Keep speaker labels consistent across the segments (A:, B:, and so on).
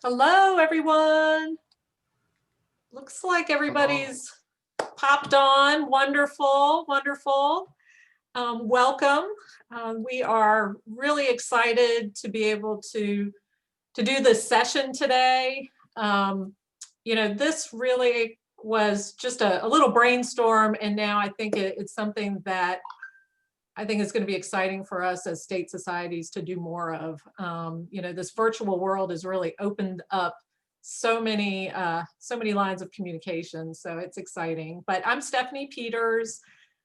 A: Hello, everyone. Looks like everybody's popped on. Wonderful, wonderful. Welcome. We are really excited to be able to do this session today. This really was just a little brainstorm, and now I think it's something that I think is going to be exciting for us as state societies to do more of. This virtual world has really opened up so many lines of communication, so it's exciting. But I'm Stephanie Peters.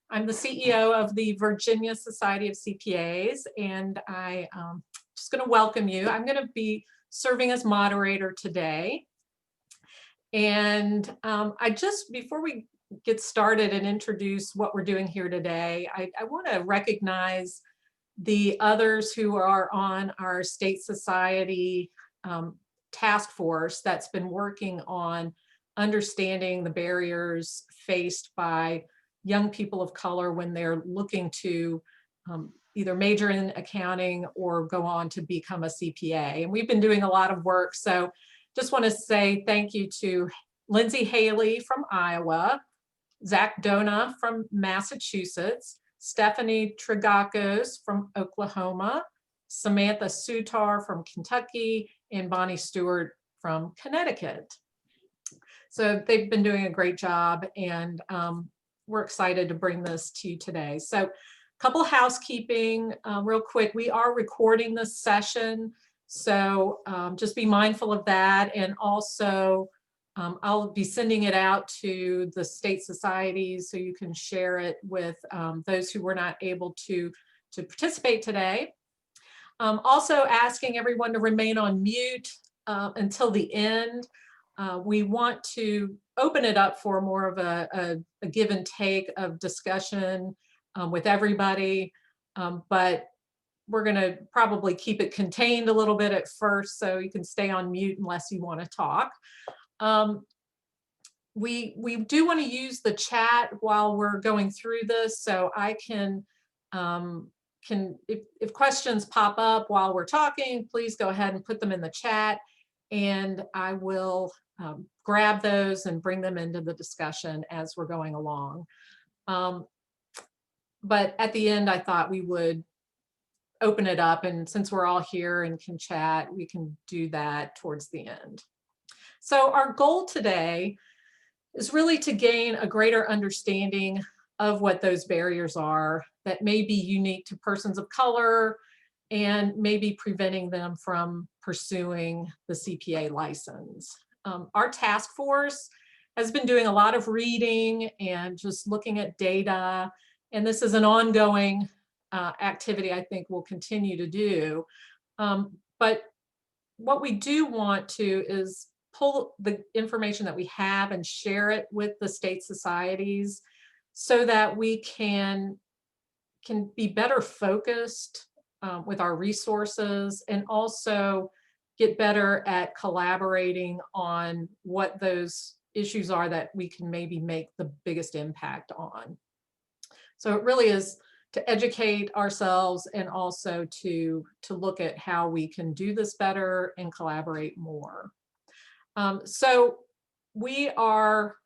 A: I'm the CEO of the Virginia Society of CPAs, and I'm just going to welcome you. I'm going to be serving as moderator today. And before we get started and introduce what we're doing here today, I want to recognize the others who are on our state society task force that's been working on understanding the barriers faced by young people of color when they're looking to either major in accounting or go on to become a CPA. And we've been doing a lot of work. So just want to say thank you to Lindsay Haley from Iowa, Zach Dona from Massachusetts, Stephanie Trigakos from Oklahoma, Samantha Sutar from Kentucky, and Bonnie Stewart from Connecticut. So they've been doing a great job, and we're excited to bring this to you today. So a couple housekeeping real quick. We are recording this session, so just be mindful of that. And also, I'll be sending it out to the state societies so you can share it with those who were not able to participate today. Also asking everyone to remain on mute until the end. We want to open it up for more of a give and take of discussion with everybody, but we're going to probably keep it contained a little bit at first, so you can stay on mute unless you want to talk. We do want to use the chat while we're going through this, so I can if questions pop up while we're talking, please go ahead and put them in the chat, and I will grab those and bring them into the discussion as we're going along. But at the end, I thought we would open it up, and since we're all here and can chat, we can do that towards the end. So our goal today is really to gain a greater understanding of what those barriers are that may be unique to persons of color and maybe preventing them from pursuing the CPA license. Our task force has been doing a lot of reading and just looking at data, and this is an ongoing activity I think we'll continue to do. But what we do want to is pull the information that we have and share it with the state societies so that we can be better focused with our resources, and also get better at collaborating on what those issues are that we can maybe make the biggest impact on. So it really is to educate ourselves and also to look at how we can do this better and collaborate more. So we are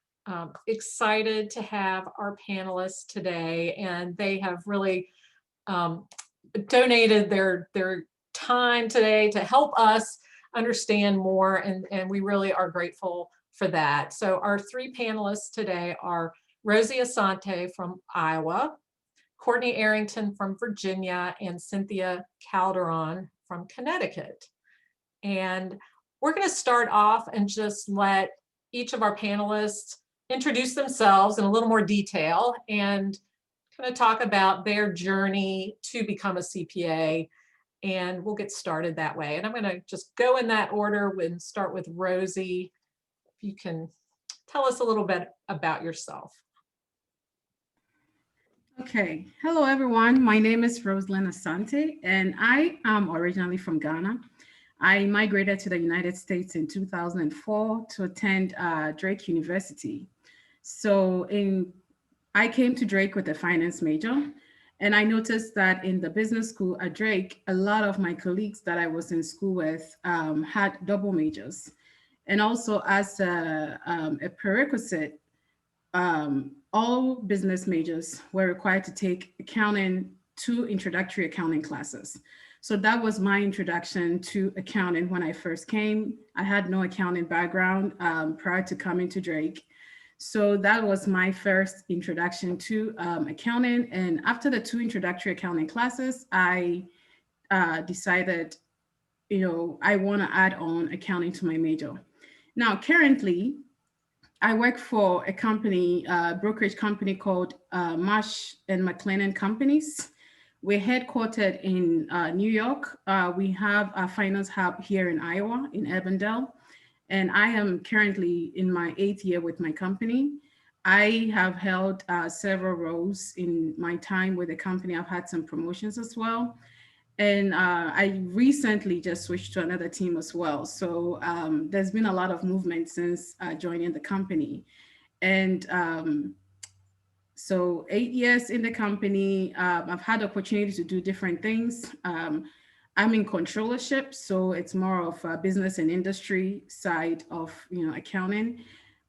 A: excited to have our panelists today, and they have really donated their time today to help us understand more, and we really are grateful for that. So our three panelists today are Rosie Asante from Iowa, Courtney Arrington from Virginia, and Cynthia Calderón from Connecticut. And we're going to start off and just let each of our panelists introduce themselves in a little more detail and kind of talk about their journey to become a CPA, and we'll get started that way. And I'm going to just go in that order and start with Rosie. If you can tell us a little bit about yourself.
B: Okay, hello everyone. My name is Rosalyn Asante, and I am originally from Ghana. I migrated to the United States in 2004 to attend Drake University. So I came to Drake with a finance major, And I noticed that in the business school at Drake, a lot of my colleagues that I was in school with had double majors. And also as a prerequisite, all business majors were required to take accounting, 2 introductory accounting classes. So that was my introduction to accounting when I first came. I had no accounting background prior to coming to Drake. So that was my first introduction to accounting. And after the 2 introductory accounting classes, I decided, I want to add on accounting to my major. Now, currently, I work for a company, brokerage company called Marsh and McLennan Companies. We're headquartered in New York. We have a finance hub here in Iowa, in Urbandale. And I am currently in my 8th year with my company. I have held several roles in my time with the company. I've had some promotions as well. And I recently just switched to another team as well. So there's been a lot of movement since joining the company. And so 8 years in the company, I've had the opportunity to do different things. I'm in controllership, so it's more of a business and industry side of accounting.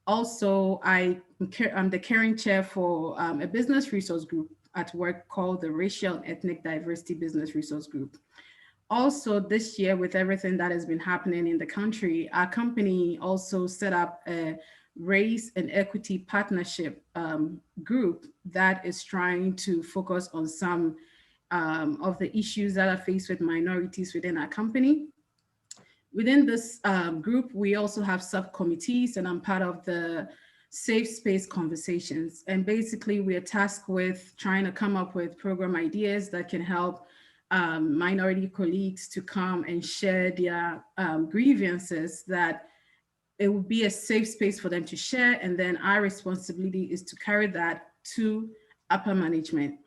B: Also, I'm the caring chair for a business resource group at work called the Racial and Ethnic Diversity Business Resource Group. Also, this year, with everything that has been happening in the country, our company also set up a race and equity partnership group that is trying to focus on some of the issues that are faced with minorities within our company. Within this group, we also have subcommittees, and I'm part of the safe space conversations. And basically, we are tasked with trying to come up with program ideas that can help minority colleagues to come and share their grievances, that it will be a safe space for them to share. And then our responsibility is to carry that to upper management.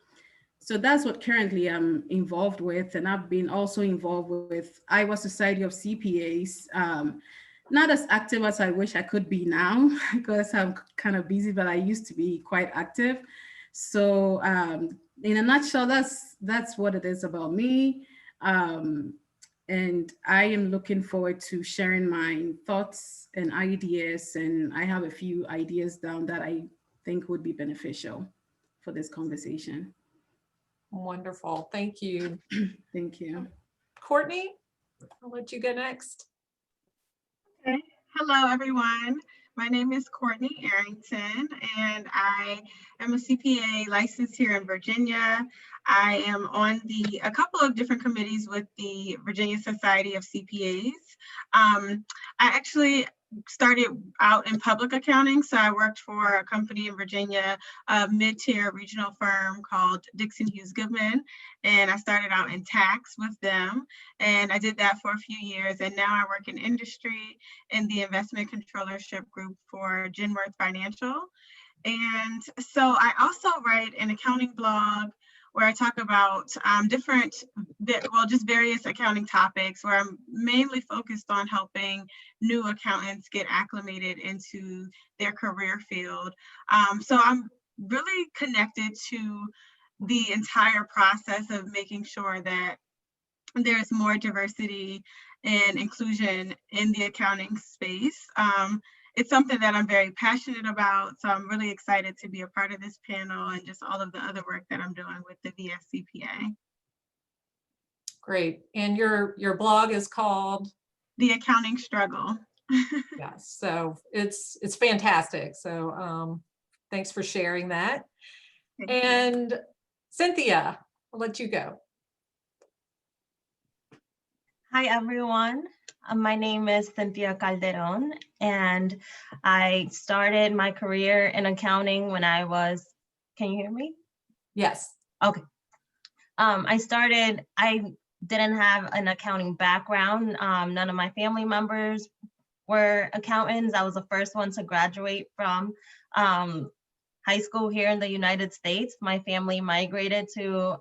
B: So that's what currently I'm involved with. And I've been also involved with Iowa Society of CPAs. Not as active as I wish I could be now because I'm kind of busy, but I used to be quite active. So in a nutshell, that's what it is about me. And I am looking forward to sharing my thoughts and ideas. And I have a few ideas down that I think would be beneficial for this conversation.
A: Wonderful. Thank you.
B: Thank you.
A: Courtney, I'll let you go next.
C: Okay. Hello, everyone. My name is Courtney Arrington, and I am a CPA licensed here in Virginia. I am on a couple of different committees with the Virginia Society of CPAs. I actually started out in public accounting. So I worked for a company in Virginia, a mid-tier regional firm called Dixon Hughes Goodman. And I started out in tax with them. And I did that for a few years. And now I work in industry in the investment controllership group for Genworth Financial. And so I also write an accounting blog where I talk about just various accounting topics, where I'm mainly focused on helping new accountants get acclimated into their career field. So I'm really connected to the entire process of making sure that there's more diversity and inclusion in the accounting space. It's something that I'm very passionate about. So I'm really excited to be a part of this panel and just all of the other work that I'm doing with the VSCPA.
A: Great. And your blog is called?
C: The Accounting Struggle.
A: Yes, so it's fantastic. So thanks for sharing that. And Cynthia, I'll let you go.
D: Hi, everyone. My name is Cynthia Calderón, and I started my career in accounting when I was, can you hear me?
A: Yes.
D: Okay. I didn't have an accounting background. None of my family members were accountants. I was the first one to graduate from high school here in the United States. My family migrated to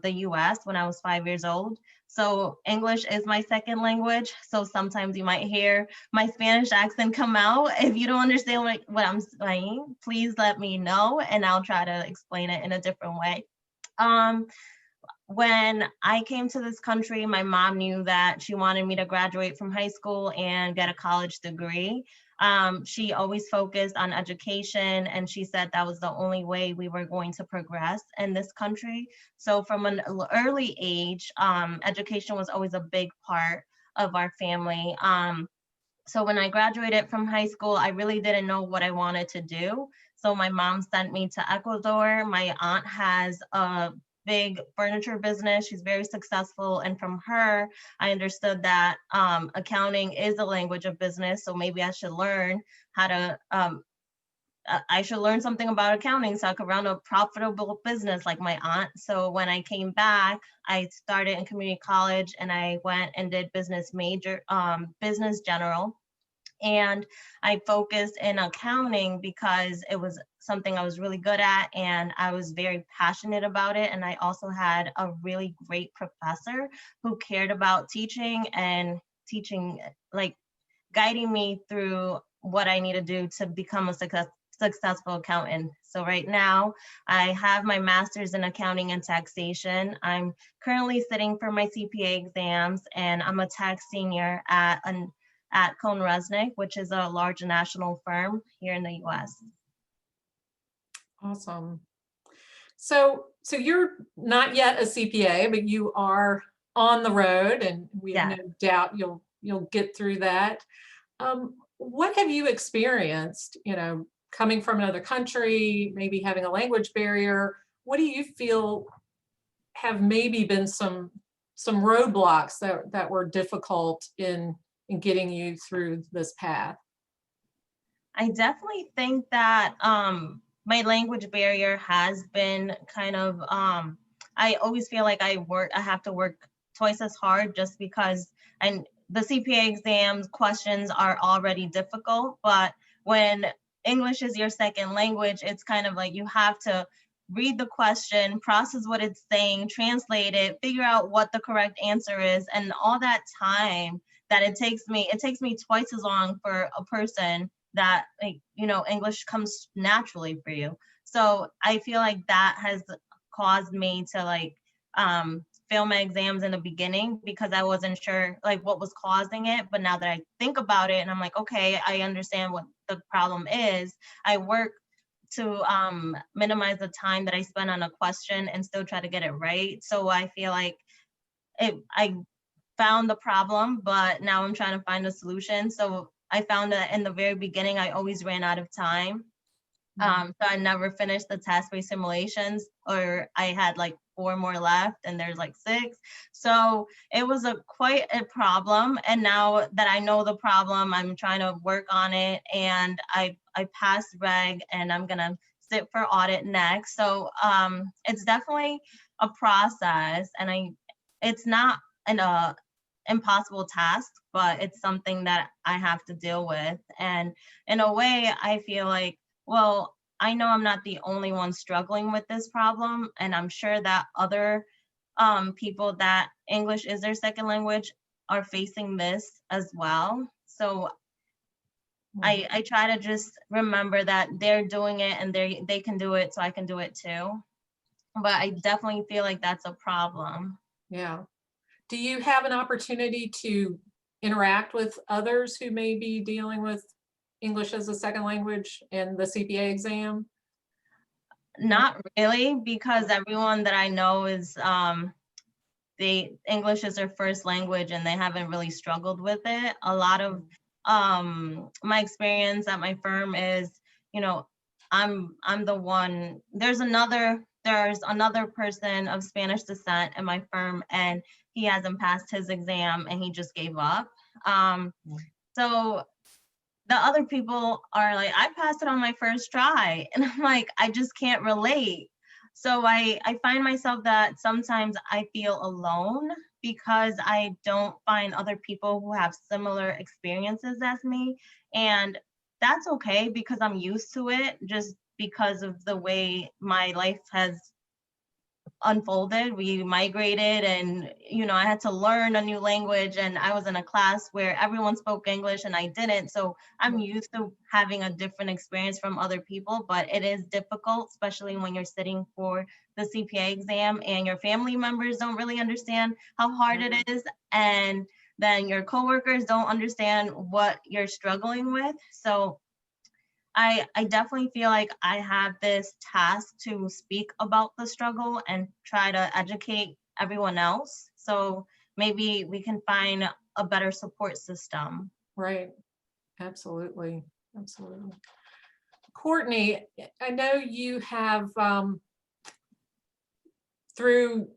D: the US when I was 5 years old. So English is my second language. So sometimes you might hear my Spanish accent come out. If you don't understand what I'm saying, please let me know and I'll try to explain it in a different way. When I came to this country, my mom knew that she wanted me to graduate from high school and get a college degree. She always focused on education, and she said that was the only way we were going to progress in this country. So from an early age, education was always a big part of our family. So when I graduated from high school, I really didn't know what I wanted to do. So my mom sent me to Ecuador. My aunt has a big furniture business. She's very successful. And from her, I understood that accounting is a language of business. So maybe I should learn how to, I should learn something about accounting so I could run a profitable business like my aunt. So when I came back, I started in community college and I went and did business general. And I focused in accounting because it was something I was really good at and I was very passionate about it. And I also had a really great professor who cared about teaching, like guiding me through what I need to do to become a successful accountant. So right now I have my master's in accounting and taxation. I'm currently sitting for my CPA exams, and I'm a tax senior at Cohn Resnick, which is a large national firm here in the US.
A: Awesome. So you're not yet a CPA, but you are on the road, and we have no doubt you'll get through that. What have you experienced, coming from another country, maybe having a language barrier? What do you feel have maybe been some roadblocks that were difficult in getting you through this path?
D: I definitely think that my language barrier has been kind of, I always feel like I have to work twice as hard just because the CPA exams questions are already difficult, but when English is your second language, it's kind of like you have to read the question, process what it's saying, translate it, figure out what the correct answer is, and all that time that it takes me twice as long for a person that, English comes naturally for you. So I feel like that has caused me to fail my exams in the beginning because I wasn't sure what was causing it. But now that I think about it and I'm like, okay, I understand what the problem is. I work to minimize the time that I spend on a question and still try to get it right. So I feel like I found the problem, but now I'm trying to find a solution. So I found that in the very beginning, I always ran out of time. So I never finished the task-based simulations, or I had 4 more left and there's 6. So it was quite a problem. And now that I know the problem, I'm trying to work on it, and I passed reg and I'm gonna sit for audit next. So it's definitely a process, and it's not an impossible task, but it's something that I have to deal with. And in a way, I feel like, well, I know I'm not the only one struggling with this problem, and I'm sure that other people that English is their second language are facing this as well. So I try to just remember that they're doing it and they can do it, so I can do it too. But I definitely feel like that's a problem.
A: Yeah. Do you have an opportunity to interact with others who may be dealing with English as a second language in the CPA exam?
D: Not really, because everyone that I know is English is their first language and they haven't really struggled with it. A lot of my experience at my firm is, I'm the one. There's another person of Spanish descent in my firm, and he hasn't passed his exam and he just gave up. So the other people are like, I passed it on my first try. And I'm like, I just can't relate. So I find myself that sometimes I feel alone because I don't find other people who have similar experiences as me. And that's okay because I'm used to it, just because of the way my life has unfolded. We migrated, and I had to learn a new language, and I was in a class where everyone spoke English and I didn't. So I'm used to having a different experience from other people, but it is difficult, especially when you're sitting for the CPA exam and your family members don't really understand how hard it is, and then your coworkers don't understand what you're struggling with. So I definitely feel like I have this task to speak about the struggle and try to educate everyone else. So maybe we can find a better support system.
A: Right. Absolutely. Absolutely. Courtney, I know you have through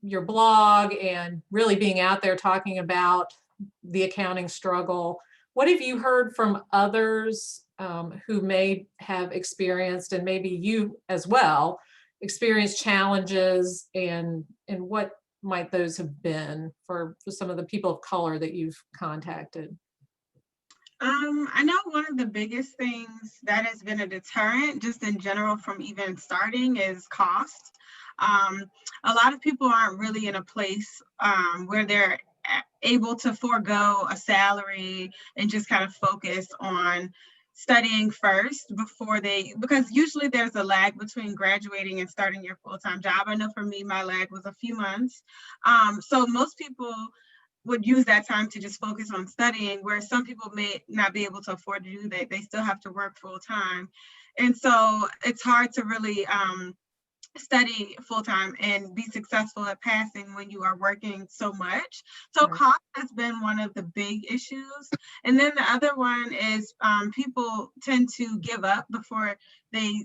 A: your blog and really being out there talking about the accounting struggle, what have you heard from others who may have experienced, and maybe you as well, experienced challenges, and what might those have been for some of the people of color that you've contacted?
C: I know one of the biggest things that has been a deterrent just in general from even starting is cost. A lot of people aren't really in a place where they're able to forego a salary and just kind of focus on studying first because usually there's a lag between graduating and starting your full-time job. I know for me, my lag was a few months. So most people would use that time to just focus on studying, where some people may not be able to afford to do that. They still have to work full time. And so it's hard to really study full time and be successful at passing when you are working so much. So
A: Right.
C: Cost has been one of the big issues. And then the other one is people tend to give up before they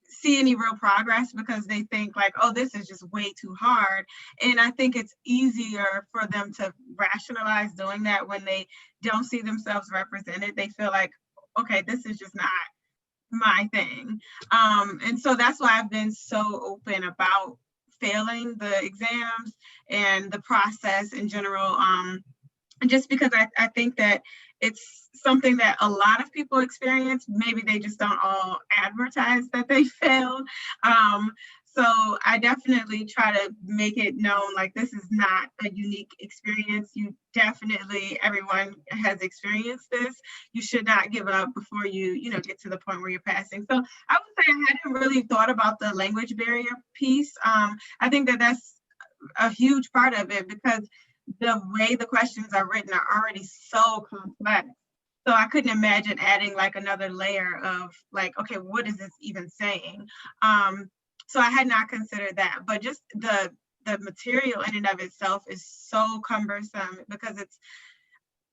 C: see any real progress because they think like, oh, this is just way too hard. And I think it's easier for them to rationalize doing that when they don't see themselves represented. They feel like, okay, this is just not my thing. And so that's why I've been so open about failing the exams and the process in general. Just because I think that it's something that a lot of people experience. Maybe they just don't all advertise that they failed. So I definitely try to make it known, like, this is not a unique experience. Everyone has experienced this. You should not give up before you get to the point where you're passing. So I would say I hadn't really thought about the language barrier piece. I think that that's a huge part of it because the way the questions are written are already so complex. So I couldn't imagine adding like another layer of like, okay, what is this even saying? So I had not considered that, but just the material in and of itself is so cumbersome because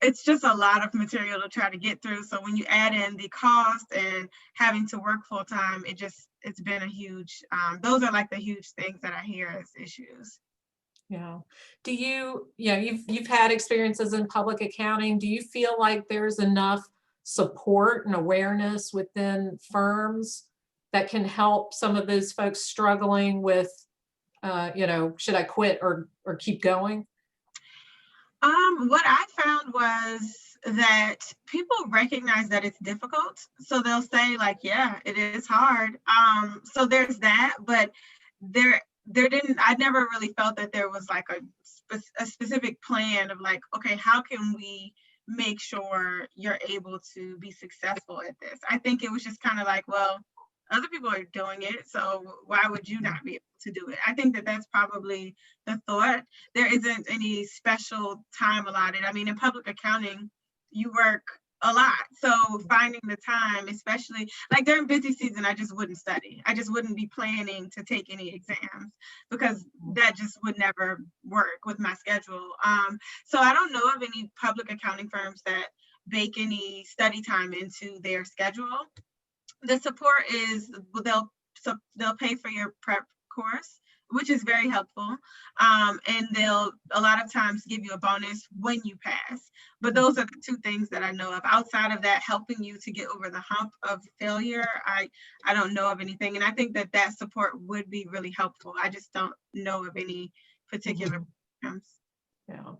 C: it's just a lot of material to try to get through. So when you add in the cost and having to work full time, it's been a huge, those are like the huge things that I hear as issues.
A: Yeah. Do you've had experiences in public accounting. Do you feel like there's enough support and awareness within firms that can help some of those folks struggling with, should I quit or keep going?
C: What I found was that people recognize that it's difficult. So they'll say like, yeah, it is hard. So there's that, but I never really felt that there was like a specific plan of like, okay, how can we make sure you're able to be successful at this? I think it was just kind of like, well, other people are doing it, so why would you not be able to do it? I think that that's probably the thought. There isn't any special time allotted. I mean, in public accounting, you work a lot. So finding the time, especially like during busy season, I just wouldn't study. I just wouldn't be planning to take any exams because that just would never work with my schedule. So I don't know of any public accounting firms that bake any study time into their schedule. The support is they'll pay for your prep course, which is very helpful. And they'll a lot of times give you a bonus when you pass. But those are the two things that I know of. Outside of that, helping you to get over the hump of failure, I don't know of anything. And I think that support would be really helpful. I just don't know of any particular programs.
A: Yeah.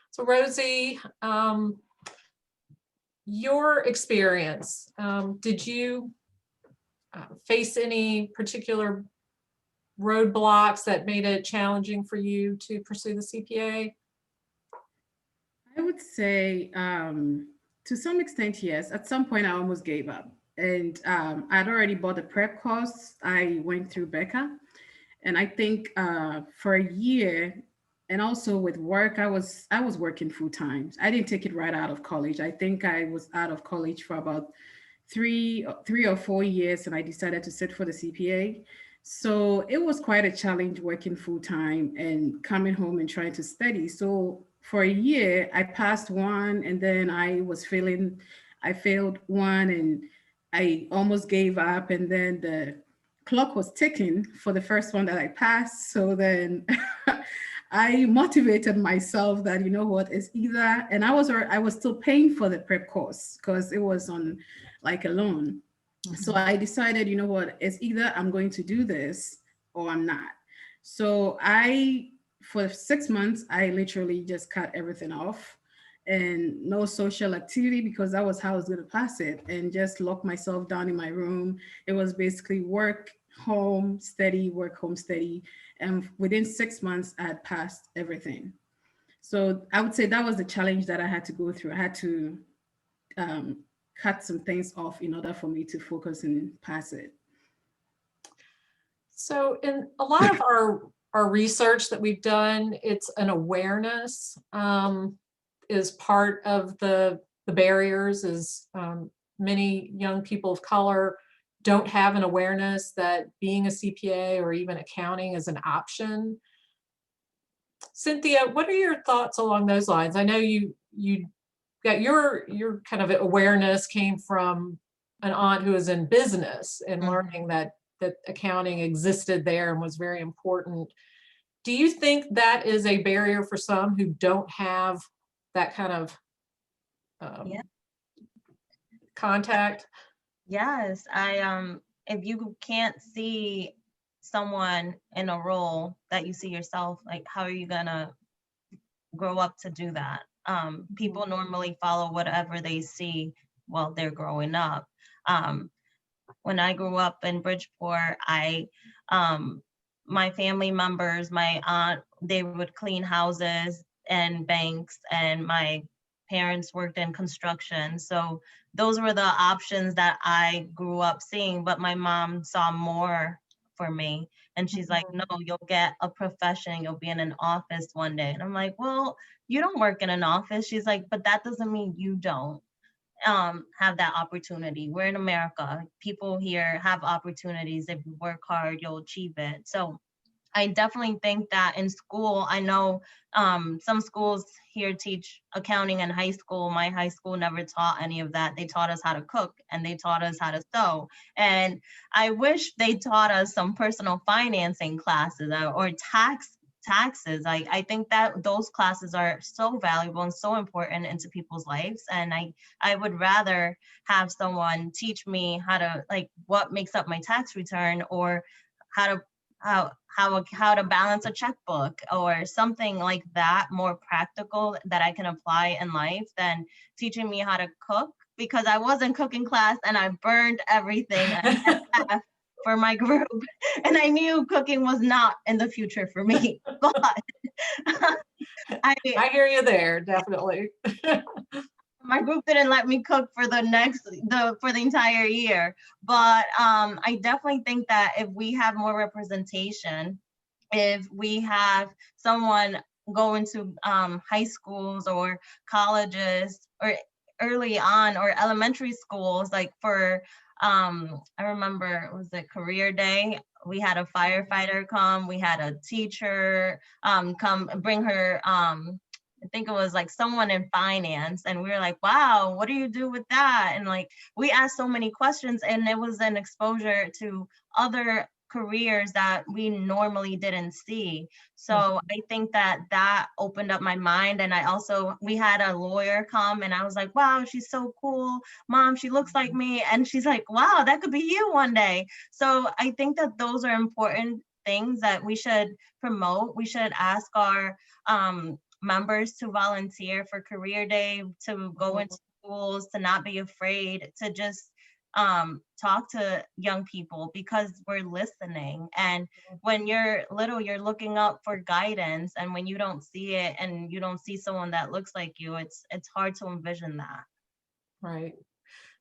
A: So Rosie, your experience, did you face any particular roadblocks that made it challenging for you to pursue the CPA?
B: I would say to some extent, yes. At some point, I almost gave up. And I'd already bought the prep course. I went through Becca. And I think for a year, and also with work, I was working full time. I didn't take it right out of college. I think I was out of college for about three or 4 years, and I decided to sit for the CPA. So it was quite a challenge working full time and coming home and trying to study. So for a year, I passed one, and then I failed one, and I almost gave up. And then the clock was ticking for the first one that I passed. So then I motivated myself that, you know what, it's either, and I was still paying for the prep course because it was on like a loan. So I decided, you know what, it's either I'm going to do this or I'm not. So for 6 months, I literally just cut everything off and no social activity because that was how I was going to pass it, and just lock myself down in my room. It was basically work, home, study, work, home, study. And within 6 months, I had passed everything. So I would say that was the challenge that I had to go through. I had to cut some things off in order for me to focus and pass it.
A: So in a lot of our research that we've done, it's an awareness is part of the barriers. Is many young people of color don't have an awareness that being a CPA or even accounting is an option. Cynthia, what are your thoughts along those lines? I know you got your kind of awareness came from an aunt who was in business and learning that accounting existed there and was very important. Do you think that is a barrier for some who don't have that kind of contact?
D: Yes, if you can't see someone in a role that you see yourself, like how are you gonna grow up to do that? People normally follow whatever they see while they're growing up. When I grew up in Bridgeport, my family members, my aunt, they would clean houses and banks, and my parents worked in construction. So those were the options that I grew up seeing, but my mom saw more for me. And she's like, no, you'll get a profession, you'll be in an office one day. And I'm like, well, you don't work in an office. She's like, but that doesn't mean you don't have that opportunity. We're in America. People here have opportunities. If you work hard, you'll achieve it. So I definitely think that in school, I know some schools here teach accounting in high school. My high school never taught any of that. They taught us how to cook and they taught us how to sew. And I wish they taught us some personal financing classes or taxes. I think that those classes are so valuable and so important into people's lives. And I would rather have someone teach me how to, like, what makes up my tax return, or how to balance a checkbook or something like that, more practical that I can apply in life, than teaching me how to cook, because I was in cooking class and I burned everything for my group, and I knew cooking was not in the future for me. But
A: I hear you there, definitely.
D: My group didn't let me cook for the entire year. But I definitely think that if we have more representation, if we have someone go into high schools or colleges or early on, or elementary schools, like for I remember, was it career day? We had a firefighter come, we had a teacher come bring her I think it was like someone in finance, and we were like, wow, what do you do with that? And like, we asked so many questions, and it was an exposure to other careers that we normally didn't see. So I think that opened up my mind. And we had a lawyer come, and I was like, wow, she's so cool. Mom, she looks like me. And she's like, wow, that could be you one day. So I think that those are important things that we should promote. We should ask our members to volunteer for career day, to go into schools, to not be afraid, to just talk to young people because we're listening. And when you're little, you're looking up for guidance, and when you don't see it and you don't see someone that looks like you, it's hard to envision that.
A: Right.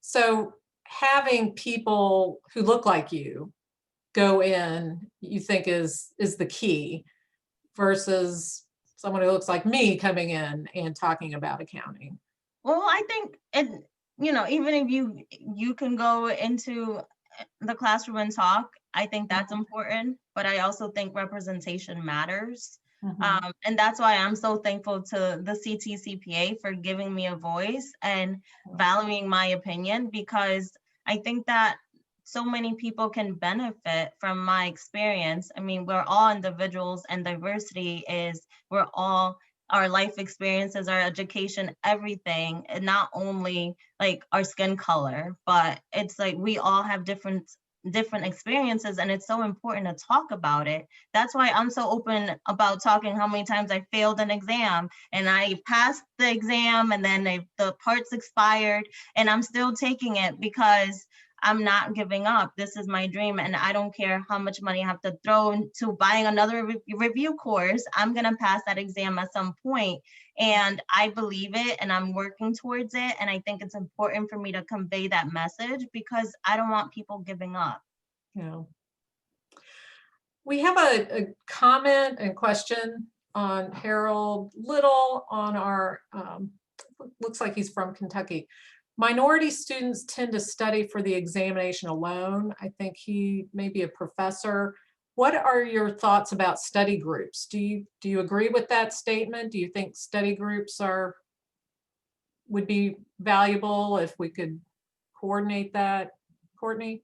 A: So having people who look like you go in, you think is the key, versus someone who looks like me coming in and talking about accounting?
D: Well, I think even if you can go into the classroom and talk, I think that's important, but I also think representation matters. And that's why I'm so thankful to the CTCPA for giving me a voice and valuing my opinion, because I think that so many people can benefit from my experience. I mean, we're all individuals, and diversity is, we're all, our life experiences, our education, everything, and not only like our skin color, but it's like we all have different experiences, and it's so important to talk about it. That's why I'm so open about talking how many times I failed an exam and I passed the exam, and then the parts expired and I'm still taking it because I'm not giving up. This is my dream, and I don't care how much money I have to throw into buying another review course. I'm gonna pass that exam at some point, and I believe it, and I'm working towards it. And I think it's important for me to convey that message because I don't want people giving up.
A: Yeah. We have a comment and question on Harold Little on our, looks like he's from Kentucky. Minority students tend to study for the examination alone. I think he may be a professor. What are your thoughts about study groups? Do you agree with that statement? Do you think study groups would be valuable if we could coordinate that? Courtney?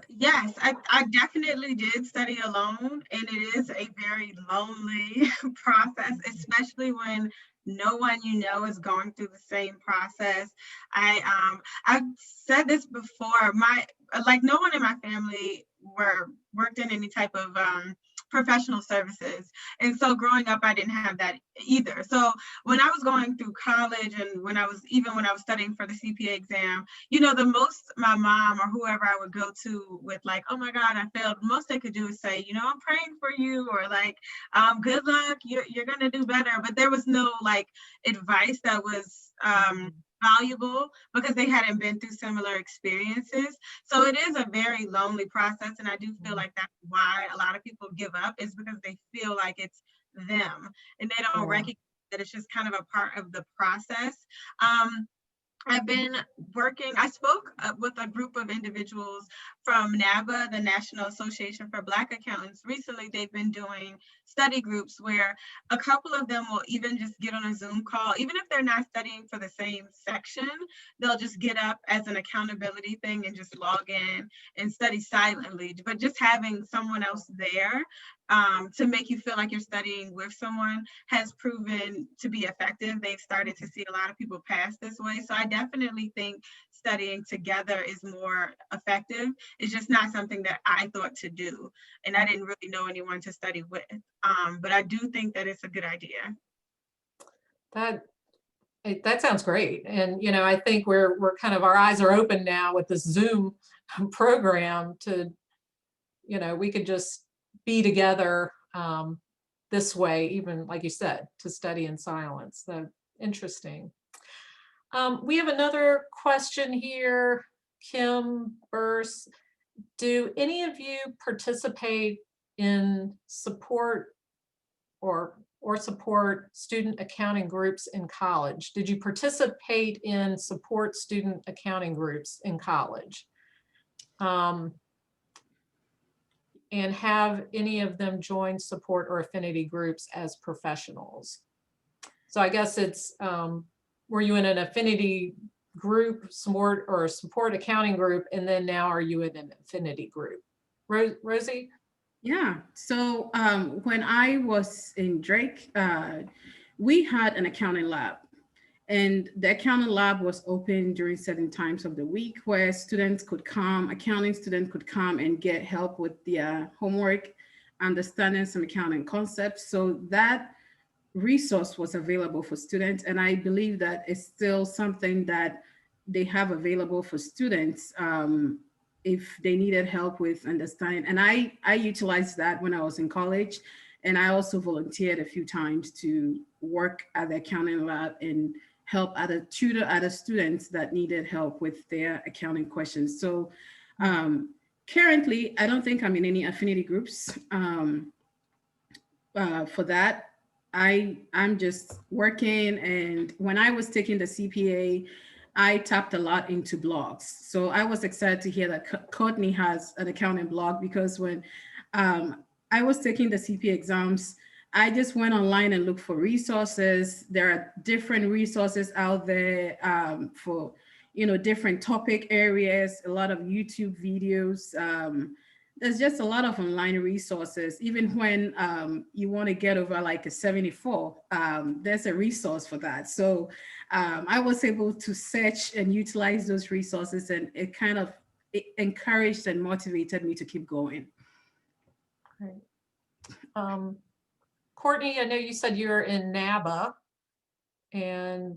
C: Yes, I definitely did study alone, and it is a very lonely process, especially when no one you know is going through the same process. I've said this before. No one in my family worked in any type of professional services, and so growing up, I didn't have that either. So when I was going through college, and when I was studying for the CPA exam, the most my mom or whoever I would go to with like, oh my God, I failed, most they could do is say, I'm praying for you, or like, good luck, you're gonna do better. But there was no like advice that was valuable because they hadn't been through similar experiences. So it is a very lonely process, and I do feel like that's why a lot of people give up, is because they feel like it's them and they don't recognize that it's just kind of a part of the process. I've been working, I spoke with a group of individuals from NABA, the National Association for Black Accountants. Recently, they've been doing study groups where a couple of them will even just get on a Zoom call. Even if they're not studying for the same section, they'll just get up as an accountability thing and just log in and study silently. But just having someone else there to make you feel like you're studying with someone has proven to be effective. They've started to see a lot of people pass this way. So I definitely think studying together is more effective. It's just not something that I thought to do, and I didn't really know anyone to study with. But I do think that it's a good idea.
A: That sounds great. And, I think we're kind of, our eyes are open now with this Zoom program to, we could just be together this way, even like you said, to study in silence. So interesting. We have another question here, Kim Burse. Do any of you participate in support or support student accounting groups in college? Did you participate in support student accounting groups in college? And have any of them joined support or affinity groups as professionals? So I guess it's, were you in an affinity group, support accounting group, and then now are you in an affinity group? Rosie?
B: Yeah, so when I was in Drake, we had an accounting lab. And the accounting lab was open during certain times of the week where students could come, accounting students could come and get help with their homework, understanding some accounting concepts. So that resource was available for students. And I believe that it's still something that they have available for students if they needed help with understanding. And I utilized that when I was in college. And I also volunteered a few times to work at the accounting lab and help tutor other students that needed help with their accounting questions. So currently, I don't think I'm in any affinity groups for that. I'm just working, and when I was taking the CPA, I tapped a lot into blogs. So I was excited to hear that Courtney has an accounting blog, because when I was taking the CPA exams, I just went online and looked for resources. There are different resources out there for, different topic areas, a lot of YouTube videos. There's just a lot of online resources. Even when you want to get over like a 74, there's a resource for that. So I was able to search and utilize those resources, and it encouraged and motivated me to keep going.
A: Great. Courtney, I know you said you're in NABA, and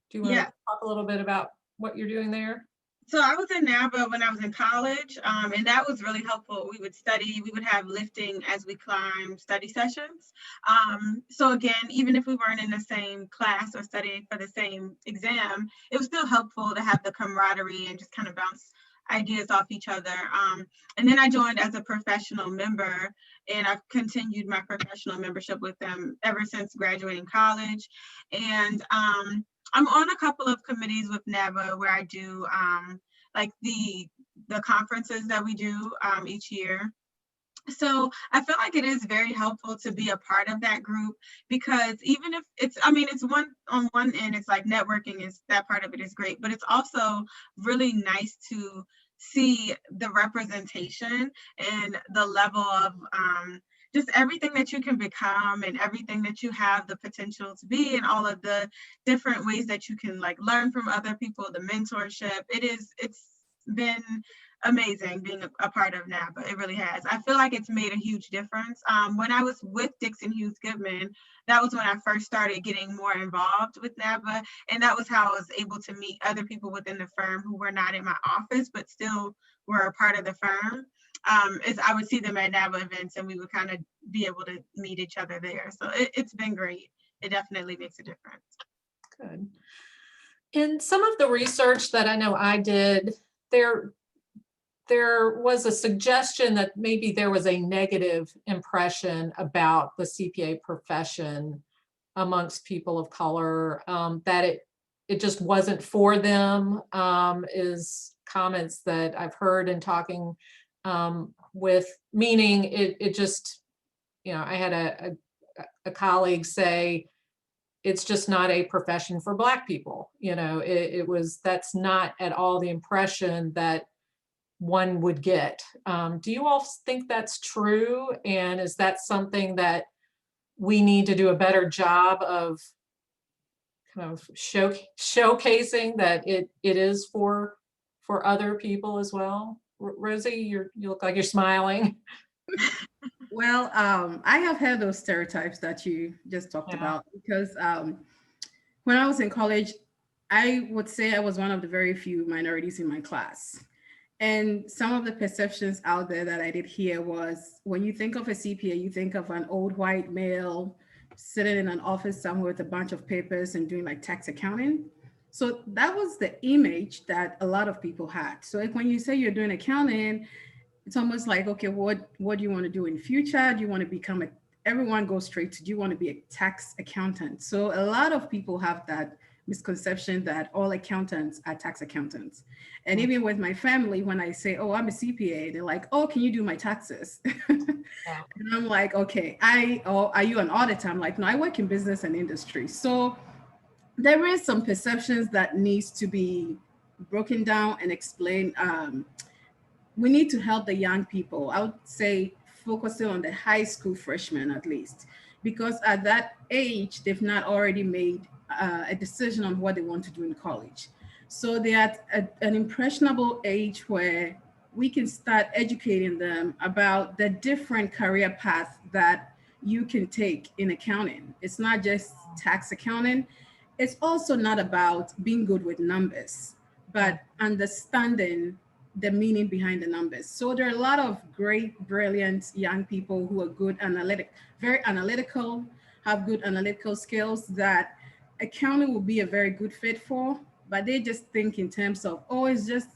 A: do you want to talk a little bit about what you're doing there?
C: So I was in NABA when I was in college, and that was really helpful. We would have lifting as we climb study sessions. So again, even if we weren't in the same class or studying for the same exam, it was still helpful to have the camaraderie and just kind of bounce ideas off each other. And then I joined as a professional member, and I've continued my professional membership with them ever since graduating college. And I'm on a couple of committees with NABA where I do like the conferences that we do each year. So I feel like it is very helpful to be a part of that group, because even if it's on one end, it's like networking is, that part of it is great, but it's also really nice to see the representation and the level of just everything that you can become and everything that you have the potential to be, and all of the different ways that you can like learn from other people, the mentorship. It's been amazing being a part of NABA. It really has. I feel like it's made a huge difference. When I was with Dixon Hughes Goodman, that was when I first started getting more involved with NABA, and that was how I was able to meet other people within the firm who were not in my office but still were a part of the firm. Is I would see them at NABA events, and we would kind of be able to meet each other there. So it's been great. It definitely makes a difference.
A: Good. In some of the research that I know I did, there was a suggestion that maybe there was a negative impression about the CPA profession amongst people of color, that it just wasn't for them, is comments that I've heard in talking with, meaning it just, I had a colleague say, it's just not a profession for Black people. That's not at all the impression that one would get. Do you all think that's true? And is that something that we need to do a better job of kind of showcasing that it is for other people as well? Rosie, you look like you're smiling.
B: Well, I have heard those stereotypes that you just talked about, because when I was in college, I would say I was one of the very few minorities in my class. And some of the perceptions out there that I did hear was, when you think of a CPA, you think of an old white male sitting in an office somewhere with a bunch of papers and doing like tax accounting. So that was the image that a lot of people had. So when you say you're doing accounting, it's almost like, okay, what do you want to do in future? Do you want to become everyone goes straight to, do you want to be a tax accountant? So a lot of people have that misconception that all accountants are tax accountants. And even with my family, when I say, oh, I'm a CPA, they're like, oh, can you do my taxes? And I'm like, okay, are you an auditor? I'm like, no, I work in business and industry. So there is some perceptions that needs to be broken down and explained. We need to help the young people. I would say focusing on the high school freshmen at least, because at that age, they've not already made a decision on what they want to do in college. So they're at an impressionable age where we can start educating them about the different career paths that you can take in accounting. It's not just tax accounting. it's also not about being good with numbers, but understanding the meaning behind the numbers. So there are a lot of great, brilliant young people who are good very analytical, have good analytical skills that accounting will be a very good fit for, but they just think in terms of, oh, it's just,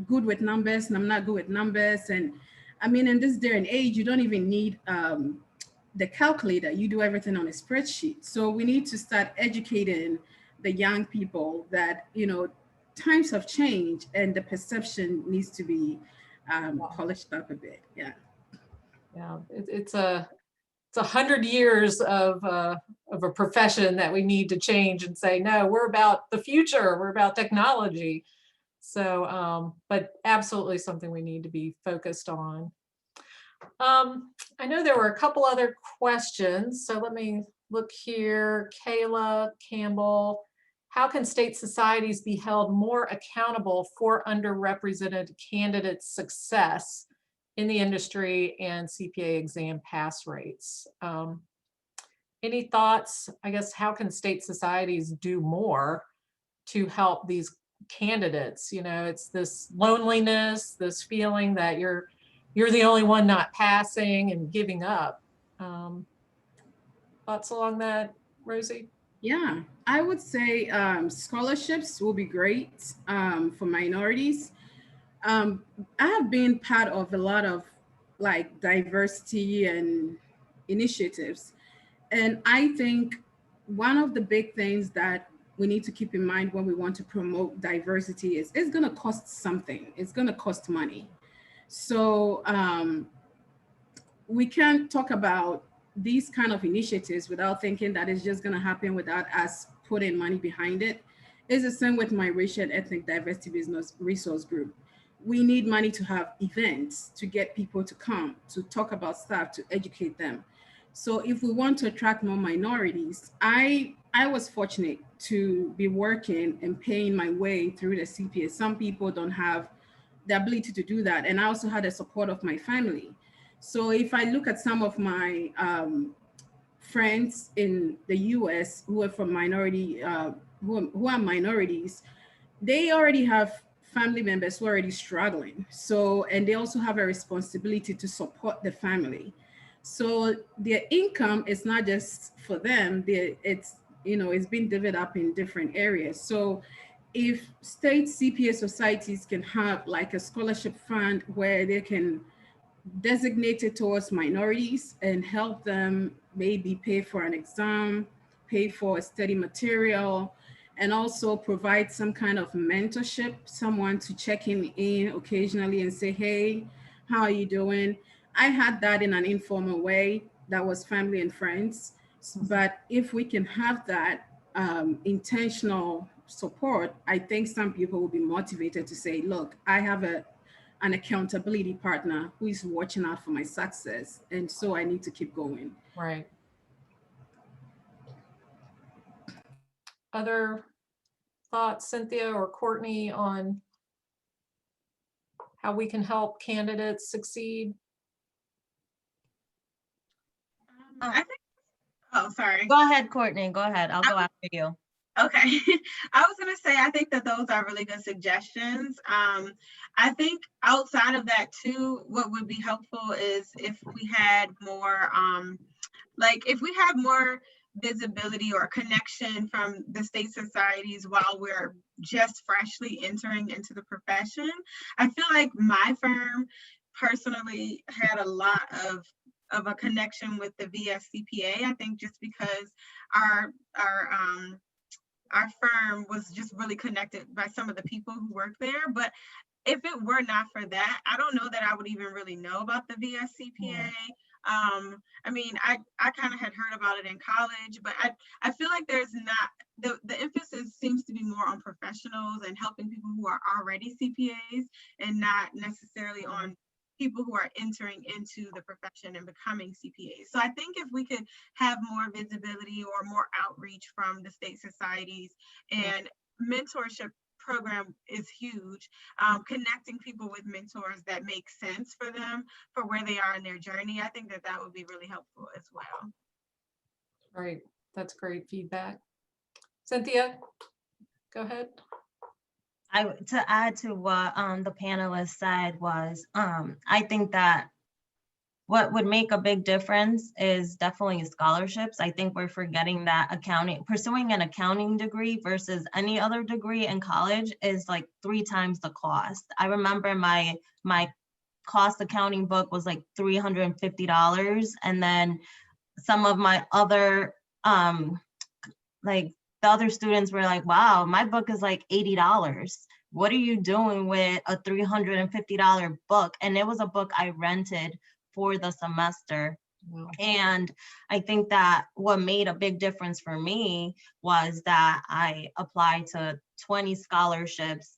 B: good with numbers and I'm not good with numbers. And I mean, in this day and age, you don't even need the calculator. You do everything on a spreadsheet. So we need to start educating the young people that, times have changed and the perception needs to be polished up a bit. Yeah.
A: Yeah, it's 100 years of a profession that we need to change and say, no, we're about the future. We're about technology. So, but absolutely something we need to be focused on. I know there were a couple other questions, so let me look here. Kayla Campbell, how can state societies be held more accountable for underrepresented candidates' success in the industry and CPA exam pass rates? Any thoughts? I guess, how can state societies do more to help these candidates? It's this loneliness, this feeling that you're the only one not passing and giving up. Thoughts along that, Rosie?
B: Yeah, I would say scholarships will be great for minorities. I have been part of a lot of like diversity and initiatives. And I think one of the big things that we need to keep in mind when we want to promote diversity is it's going to cost something. It's going to cost money. So we can't talk about these kind of initiatives without thinking that it's just going to happen without us putting money behind it. It's the same with my racial and ethnic diversity business resource group. We need money to have events, to get people to come, to talk about stuff, to educate them. So if we want to attract more minorities, I was fortunate to be working and paying my way through the CPA. Some people don't have the ability to do that. And I also had the support of my family. So if I look at some of my friends in the US who are from minority, who are minorities, they already have family members who are already struggling. So, and they also have a responsibility to support the family. So their income is not just for them, it's been divided up in different areas. So if state CPA societies can have like a scholarship fund where they can designate it towards minorities and help them maybe pay for an exam, pay for a study material, and also provide some kind of mentorship, someone to check in occasionally and say, hey, how are you doing? I had that in an informal way. That was family and friends. But if we can have that intentional support, I think some people will be motivated to say, look, I have an accountability partner who is watching out for my success. And so I need to keep going.
A: Right. Other thoughts, Cynthia or Courtney, on how we can help candidates succeed?
C: I think, oh, sorry.
D: Go ahead, Courtney. Go ahead. I'll go after you.
C: Okay. I was going to say, I think that those are really good suggestions. I think outside of that too, what would be helpful is if we had more, if we had more visibility or connection from the state societies while we're just freshly entering into the profession. I feel like my firm personally had a lot of a connection with the VSCPA. I think just because our firm was just really connected by some of the people who work there. But if it were not for that, I don't know that I would even really know about the VSCPA. I mean, I kind of had heard about it in college, but I feel like there's not, the emphasis seems to be more on professionals and helping people who are already CPAs and not necessarily on people who are entering into the profession and becoming CPAs. So I think if we could have more visibility or more outreach from the state societies, and mentorship program is huge, connecting people with mentors that make sense for them for where they are in their journey, I think that would be really helpful as well.
A: Right, that's great feedback. Cynthia, go ahead.
D: To add to what the panelists said was, I think that what would make a big difference is definitely scholarships. I think we're forgetting that pursuing an accounting degree versus any other degree in college is like 3 times the cost. I remember my cost accounting book was like $350, and then some of my other like the other students were like, wow, my book is like $80. What are you doing with a $350 book? And it was a book I rented for the semester.
A: Wow.
D: And I think that what made a big difference for me was that I applied to 20 scholarships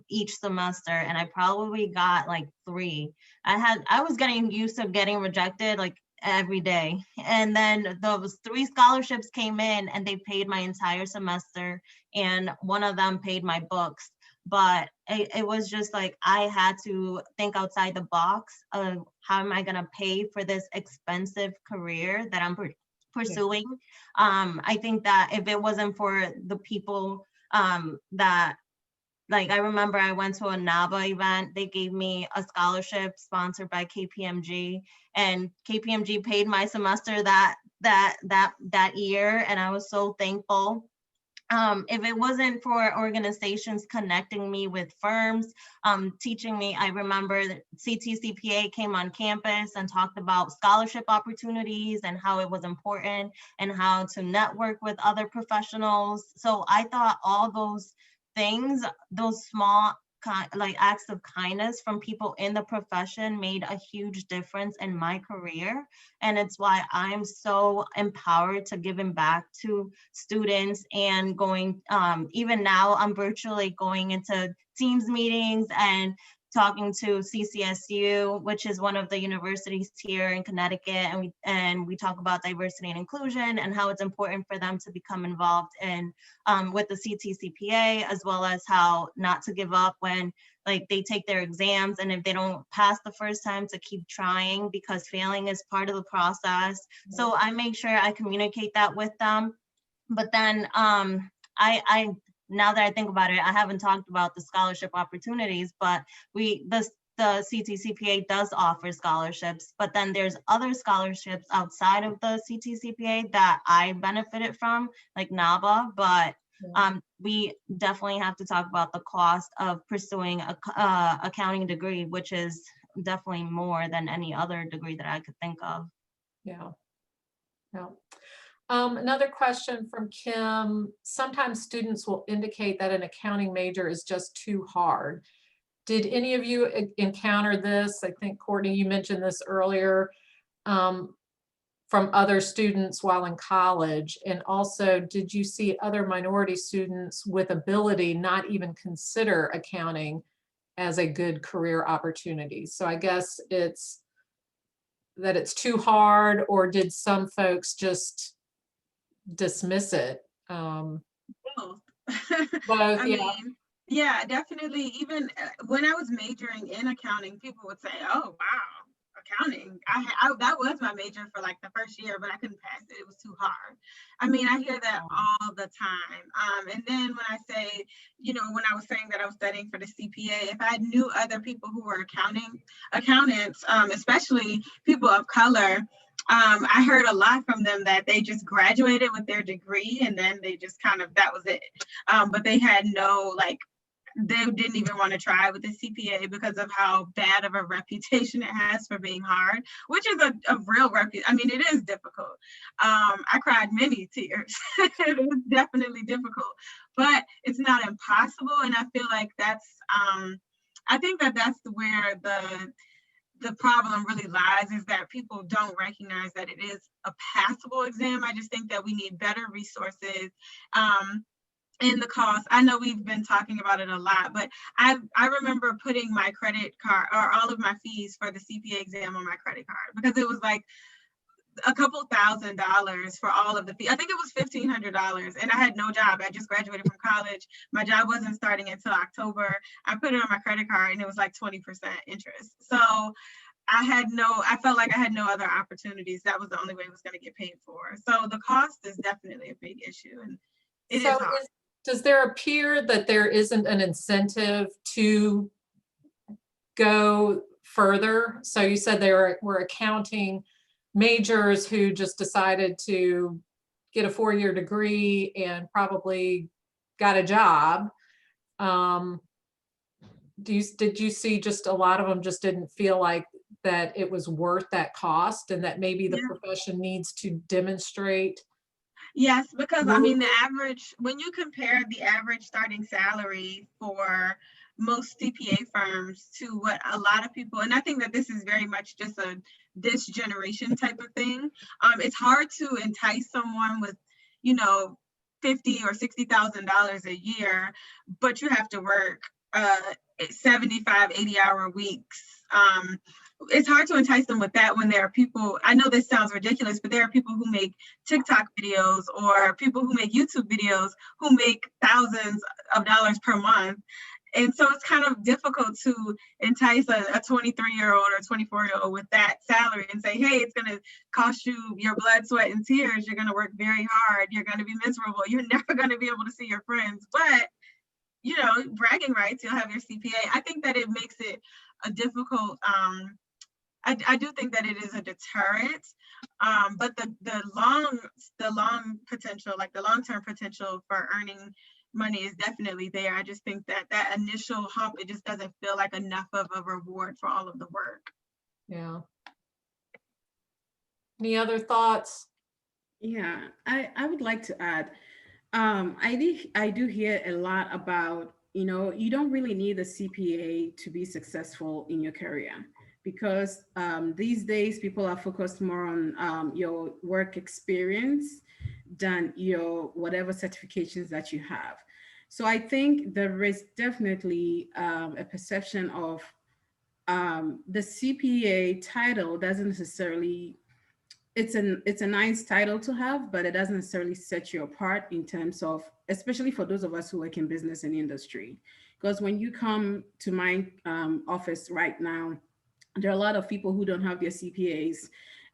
D: each semester, and I probably got like 3. I was getting used to getting rejected like every day. And then those 3 scholarships came in and they paid my entire semester, and one of them paid my books. But it was just like, I had to think outside the box of how am I going to pay for this expensive career that I'm pursuing. I think that if it wasn't for the people that, like, I remember I went to a NABA event. They gave me a scholarship sponsored by KPMG, and KPMG paid my semester that year, and I was so thankful. If it wasn't for organizations connecting me with firms, teaching me, I remember that CTCPA came on campus and talked about scholarship opportunities and how it was important and how to network with other professionals. So I thought all those things, those small like acts of kindness from people in the profession made a huge difference in my career. And it's why I'm so empowered to giving back to students and going, even now I'm virtually going into Teams meetings and talking to CCSU, which is one of the universities here in Connecticut, and we talk about diversity and inclusion and how it's important for them to become involved in with the CTCPA, as well as how not to give up when like they take their exams, and if they don't pass the first time, to keep trying, because failing is part of the process. So I make sure I communicate that with them. But then I now that I think about it, I haven't talked about the scholarship opportunities, but the CTCPA does offer scholarships, but then there's other scholarships outside of the CTCPA that I benefited from, like NABA, but we definitely have to talk about the cost of pursuing a accounting degree, which is definitely more than any other degree that I could think of.
A: Yeah. Another question from Kim. Sometimes students will indicate that an accounting major is just too hard. Did any of you encounter this? I think, Courtney, you mentioned this earlier, from other students while in college. And also, did you see other minority students with ability not even consider accounting as a good career opportunity? So I guess it's that it's too hard, or did some folks just dismiss it?
C: Both.
A: Both,
C: I
A: yeah.
C: mean, yeah, definitely. Even when I was majoring in accounting, people would say, "Oh, wow, accounting." That was my major for like the first year, but I couldn't pass it. It was too hard. I mean, I hear that all the time. And then when I say, when I was saying that I was studying for the CPA, if I knew other people who were accountants, especially people of color, I heard a lot from them that they just graduated with their degree and then they just that was it. But they had no, they didn't even want to try with the CPA because of how bad of a reputation it has for being hard, which is a real reputation. I mean, it is difficult. I cried many tears. It was definitely difficult, but it's not impossible. And I feel like I think that's where the problem really lies, is that people don't recognize that it is a passable exam. I just think that we need better resources. In the cost, I know we've been talking about it a lot, but I remember putting my credit card or all of my fees for the CPA exam on my credit card, because it was like a couple $1,000s for all of the fees. I think it was $1,500, and I had no job. I just graduated from college. My job wasn't starting until October. I put it on my credit card and it was like 20% interest. So I felt like I had no other opportunities. That was the only way it was going to get paid for. So the cost is definitely a big issue. And It is
A: So
C: hard.
A: does there appear that there isn't an incentive to go further? So you said there were accounting majors who just decided to get a 4-year degree and probably got a job. Did you see just a lot of them just didn't feel like that it was worth that cost, and that maybe the
C: Yeah.
A: profession needs to demonstrate?
C: Yes, because I
A: Well-
C: mean, the average, when you compare the average starting salary for most CPA firms to what a lot of people, and I think that this is very much just this generation type of thing. It's hard to entice someone with, you know, $50,000 or $60,000 a year, but you have to work 75, 80-hour weeks. It's hard to entice them with that when there are people, I know this sounds ridiculous, but there are people who make TikTok videos or people who make YouTube videos who make thousands of dollars per month. And so it's kind of difficult to entice a 23-year-old or 24-year-old with that salary and say, hey, it's going to cost you your blood, sweat, and tears. You're going to work very hard. You're going to be miserable. You're never going to be able to see your friends. But, you know, bragging rights, you'll have your CPA. I think that it makes it a difficult, I do think that it is a deterrent, but the long potential, like the long-term potential for earning money is definitely there. I just think that that initial hump, it just doesn't feel like enough of a reward for all of the work.
A: Yeah. Any other thoughts?
B: Yeah, I would like to add, I do hear a lot about, you know, you don't really need a CPA to be successful in your career, because these days people are focused more on your work experience than your whatever certifications that you have. So I think there is definitely a perception of the CPA title doesn't necessarily, it's a nice title to have, but it doesn't necessarily set you apart in terms of, especially for those of us who work in business and industry. Because when you come to my office right now, there are a lot of people who don't have their CPAs,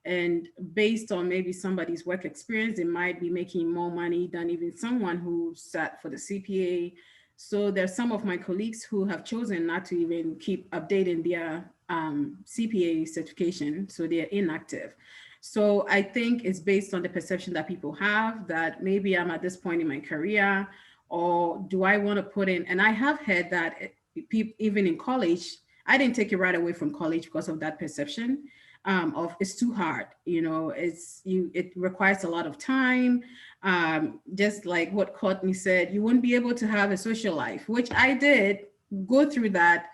B: and based on maybe somebody's work experience, they might be making more money than even someone who sat for the CPA. So there's some of my colleagues who have chosen not to even keep updating their CPA certification, so they're inactive. So I think it's based on the perception that people have that maybe I'm at this point in my career, or do I want to put in, and I have heard that even in college, I didn't take it right away from college because of that perception of it's too hard. You know, it requires a lot of time. Just like what Courtney said, you wouldn't be able to have a social life, which I did go through that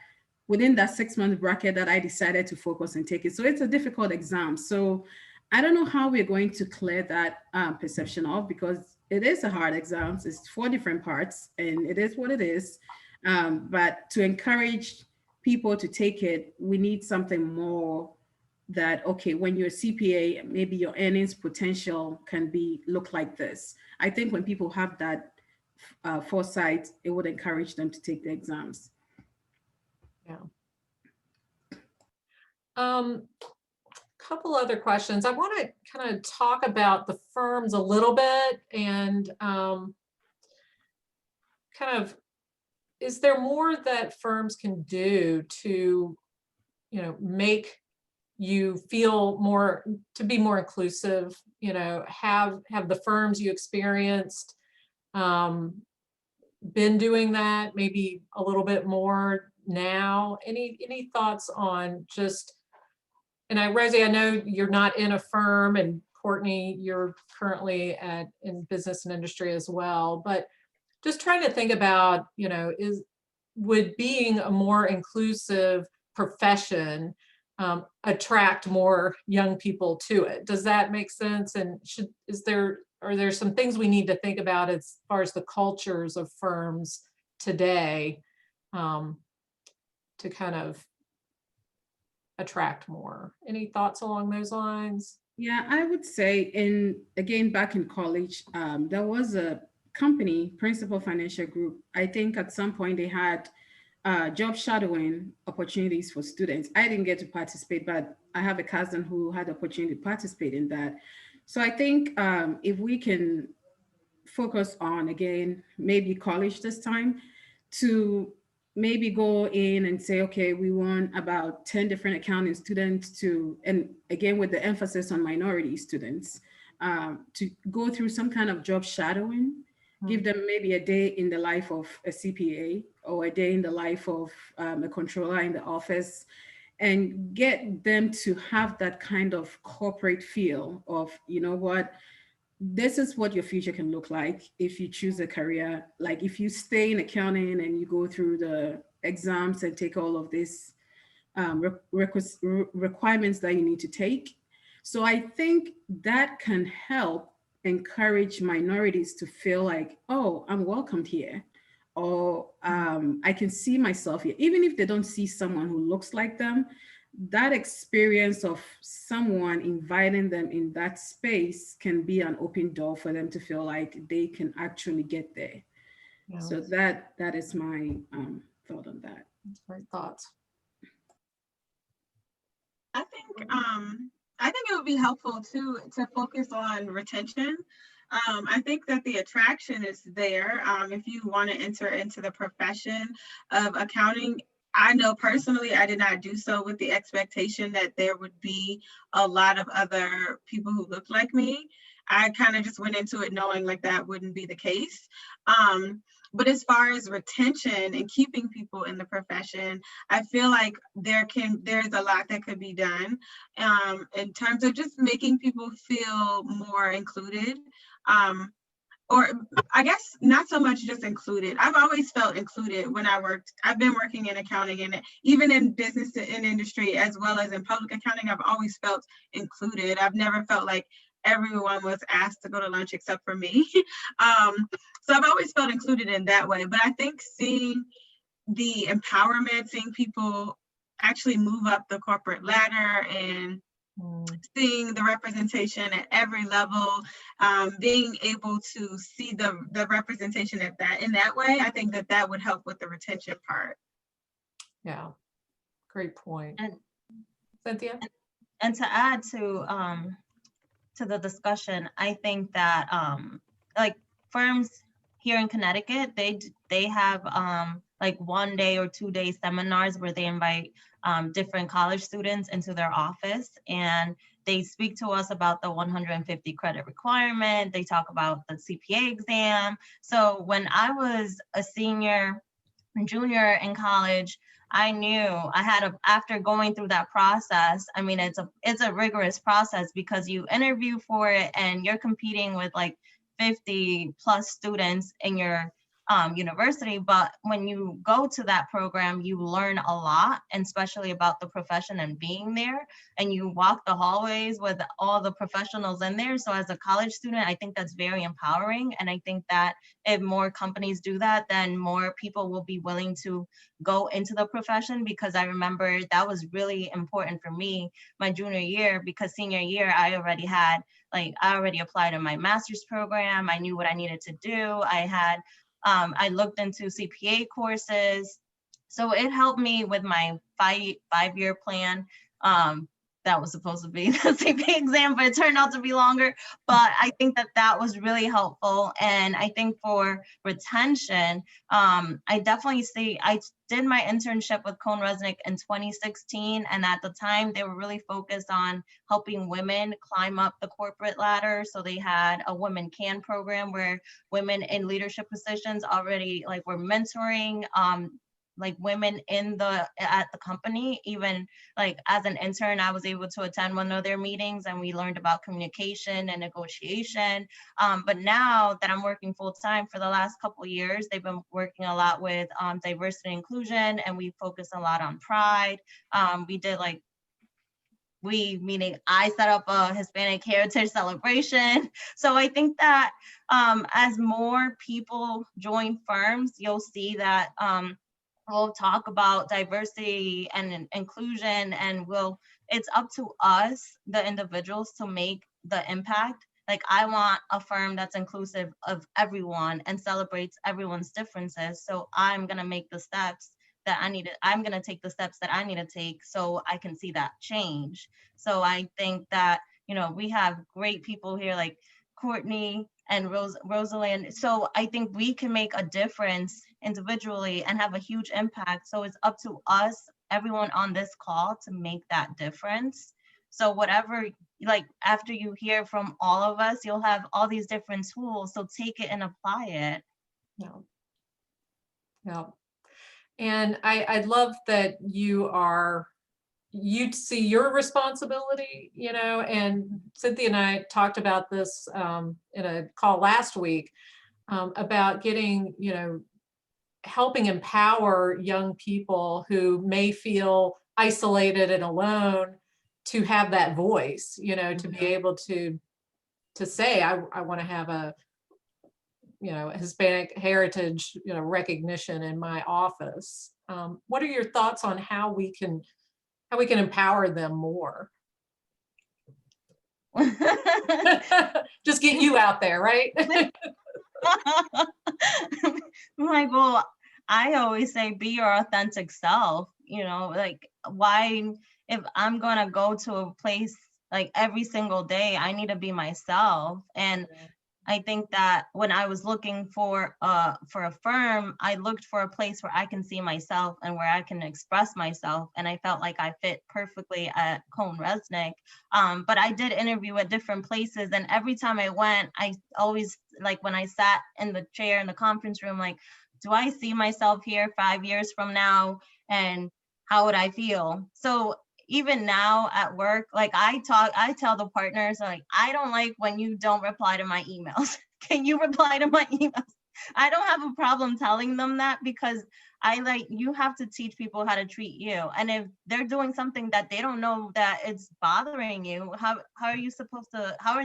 B: within that 6-month bracket that I decided to focus and take it. So it's a difficult exam. So I don't know how we're going to clear that perception off, because it is a hard exam. It's 4 different parts and it is what it is. But to encourage people to take it, we need something more that, okay, when you're a CPA, maybe your earnings potential can look like this. I think when people have that foresight, it would encourage them to take the exams.
A: Yeah. Couple other questions. I want to kind of talk about the firms a little bit, and kind of, is there more that firms can do to, you know, make you feel more, to be more inclusive, you know, have the firms you experienced been doing that maybe a little bit more now? Any thoughts on just, and Rosie, I know you're not in a firm, and Courtney, you're currently in business and industry as well, but just trying to think about, you know, would being a more inclusive profession attract more young people to it? Does that make sense? And are there some things we need to think about as far as the cultures of firms today to kind of attract more? Any thoughts along those lines?
B: Yeah, I would say, again, back in college, there was a company, Principal Financial Group. I think at some point they had job shadowing opportunities for students. I didn't get to participate, but I have a cousin who had the opportunity to participate in that. So I think if we can focus on, again, maybe college this time, to maybe go in and say, okay, we want about 10 different accounting students to, and again, with the emphasis on minority students, to go through some kind of job shadowing, give them maybe a day in the life of a CPA or a day in the life of a controller in the office, and get them to have that kind of corporate feel of, you know what, this is what your future can look like if you choose a career. Like if you stay in accounting and you go through the exams and take all of these requirements that you need to take. So I think that can help encourage minorities to feel like, oh, I'm welcomed here, or I can see myself here, even if they don't see someone who looks like them. That experience of someone inviting them in that space can be an open door for them to feel like they can actually get there.
A: Yeah.
B: So that is my thought on that.
A: Great thoughts.
C: I think it would be helpful to focus on retention. I think that the attraction is there. If you want to enter into the profession of accounting, I know personally I did not do so with the expectation that there would be a lot of other people who looked like me. I kind of just went into it knowing like that wouldn't be the case. But as far as retention and keeping people in the profession, I feel like there's a lot that could be done in terms of just making people feel more included. Or I guess not so much just included. I've always felt included when I worked. I've been working in accounting, and even in business and industry, as well as in public accounting, I've always felt included. I've never felt like everyone was asked to go to lunch except for me. So I've always felt included in that way. But I think seeing the empowerment, seeing people actually move up the corporate ladder, and seeing the representation at every level, being able to see the representation in that way, I think that would help with the retention part.
A: Yeah, great point.
D: And
A: Cynthia?
D: And to add to the discussion, I think that like firms here in Connecticut, they have like 1 day or 2 day seminars where they invite different college students into their office, and they speak to us about the 150 credit requirement. They talk about the CPA exam. So when I was a senior and junior in college, I knew I had after going through that process, I mean, it's a rigorous process because you interview for it and you're competing with like 50 plus students in your university. But when you go to that program, you learn a lot, and especially about the profession and being there, and you walk the hallways with all the professionals in there. So as a college student, I think that's very empowering. And I think that if more companies do that, then more people will be willing to go into the profession, because I remember that was really important for me my junior year, because senior year, I already applied in my master's program. I knew what I needed to do. I looked into CPA courses. So it helped me with my five-year plan. That was supposed to be the CPA exam, but it turned out to be longer. But I think that was really helpful. And I think for retention, I definitely see, I did my internship with Cone Resnick in 2016. And at the time, they were really focused on helping women climb up the corporate ladder. So they had a Women Can program where women in leadership positions already were mentoring women at the company. Even as an intern, I was able to attend one of their meetings, and we learned about communication and negotiation. But now that I'm working full time for the last couple of years, they've been working a lot with diversity and inclusion, and we focus a lot on pride. Meaning I set up a Hispanic Heritage Celebration. So I think that as more people join firms, you'll see that we'll talk about diversity and inclusion, and it's up to us, the individuals, to make the impact. I want a firm that's inclusive of everyone and celebrates everyone's differences. So I'm going to make the steps that I'm going to take the steps that I need to take so I can see that change. So I think that, we have great people here like Courtney and Rosalind. So I think we can make a difference individually and have a huge impact. So it's up to us, everyone on this call, to make that difference. So whatever, like after you hear from all of us, you'll have all these different tools. So take it and apply it.
A: No. No. And I love that you see your responsibility, you know, and Cynthia and I talked about this in a call last week about getting, you know, helping empower young people who may feel isolated and alone to have that voice, you know, to be able to say, I want to have a, you know, Hispanic heritage, you know, recognition in my office. What are your thoughts on how we can empower them more? Just get you out there, right?
D: Like, well, I always say be your authentic self, you know, like why, if I'm gonna go to a place like every single day, I need to be myself. And I think that when I was looking for a firm, I looked for a place where I can see myself and where I can express myself. And I felt like I fit perfectly at Cone Resnick. But I did interview at different places. And every time I went, I always, like when I sat in the chair in the conference room, like, do I see myself here 5 years from now? And how would I feel? So even now at work, like I tell the partners, like, I don't like when you don't reply to my emails. Can you reply to my emails? I don't have a problem telling them that, because you have to teach people how to treat you. And if they're doing something that they don't know that it's bothering you, how are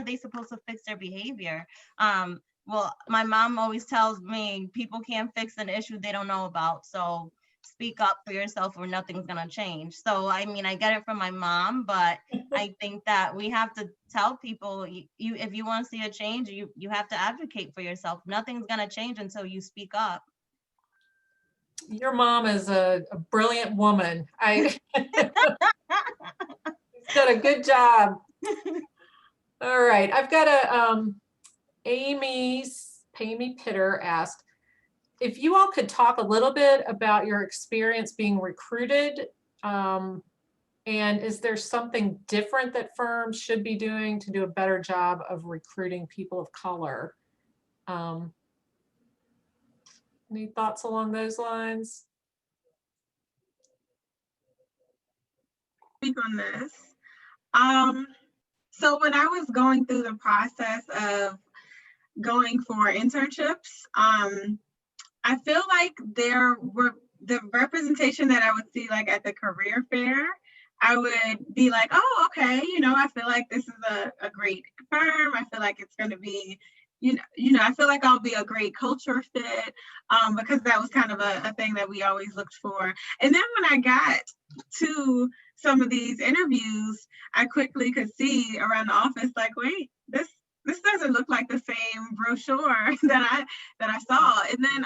D: they supposed to fix their behavior? Well, my mom always tells me people can't fix an issue they don't know about. So speak up for yourself or nothing's gonna change. So I mean, I get it from my mom, but I think that we have to tell people, you if you want to see a change, you have to advocate for yourself. Nothing's gonna change until you speak up.
A: Your mom is a brilliant woman. She's done a good job. All right, I've got Amy Pitter asked, if you all could talk a little bit about your experience being recruited, and is there something different that firms should be doing to do a better job of recruiting people of color? Any thoughts along those lines?
C: Speak on this. So when I was going through the process of going for internships, I feel like there were the representation that I would see like at the career fair, I would be like, oh, okay, you know, I feel like this is a great firm. I feel like it's going to be, you know, I feel like I'll be a great culture fit, because that was kind of a thing that we always looked for. And then when I got to some of these interviews, I quickly could see around the office, like, wait, this doesn't look like the same brochure that I saw. And then,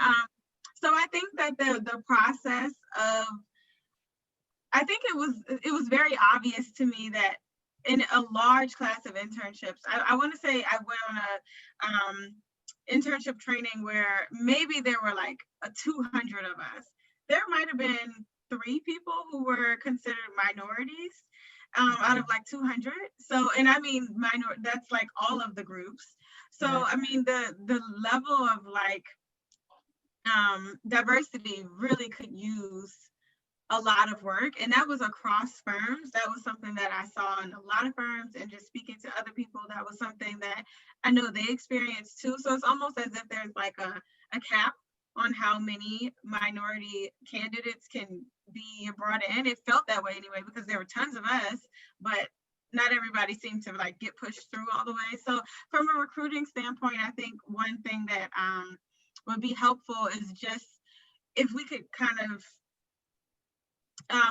C: so I think that the process of, I think it was very obvious to me that in a large class of internships, I want to say I went on a internship training where maybe there were like 200 of us. There might have been 3 people who were considered minorities out of like 200. So, and I mean, that's like all of the groups. So, I mean, the level of like diversity really could use a lot of work, and that was across firms. That was something that I saw in a lot of firms, and just speaking to other people, that was something that I know they experienced too. So it's almost as if there's like a cap on how many minority candidates can be brought in. It felt that way anyway, because there were tons of us, but not everybody seemed to like get pushed through all the way. So from a recruiting standpoint, I think one thing that would be helpful is just if we could kind of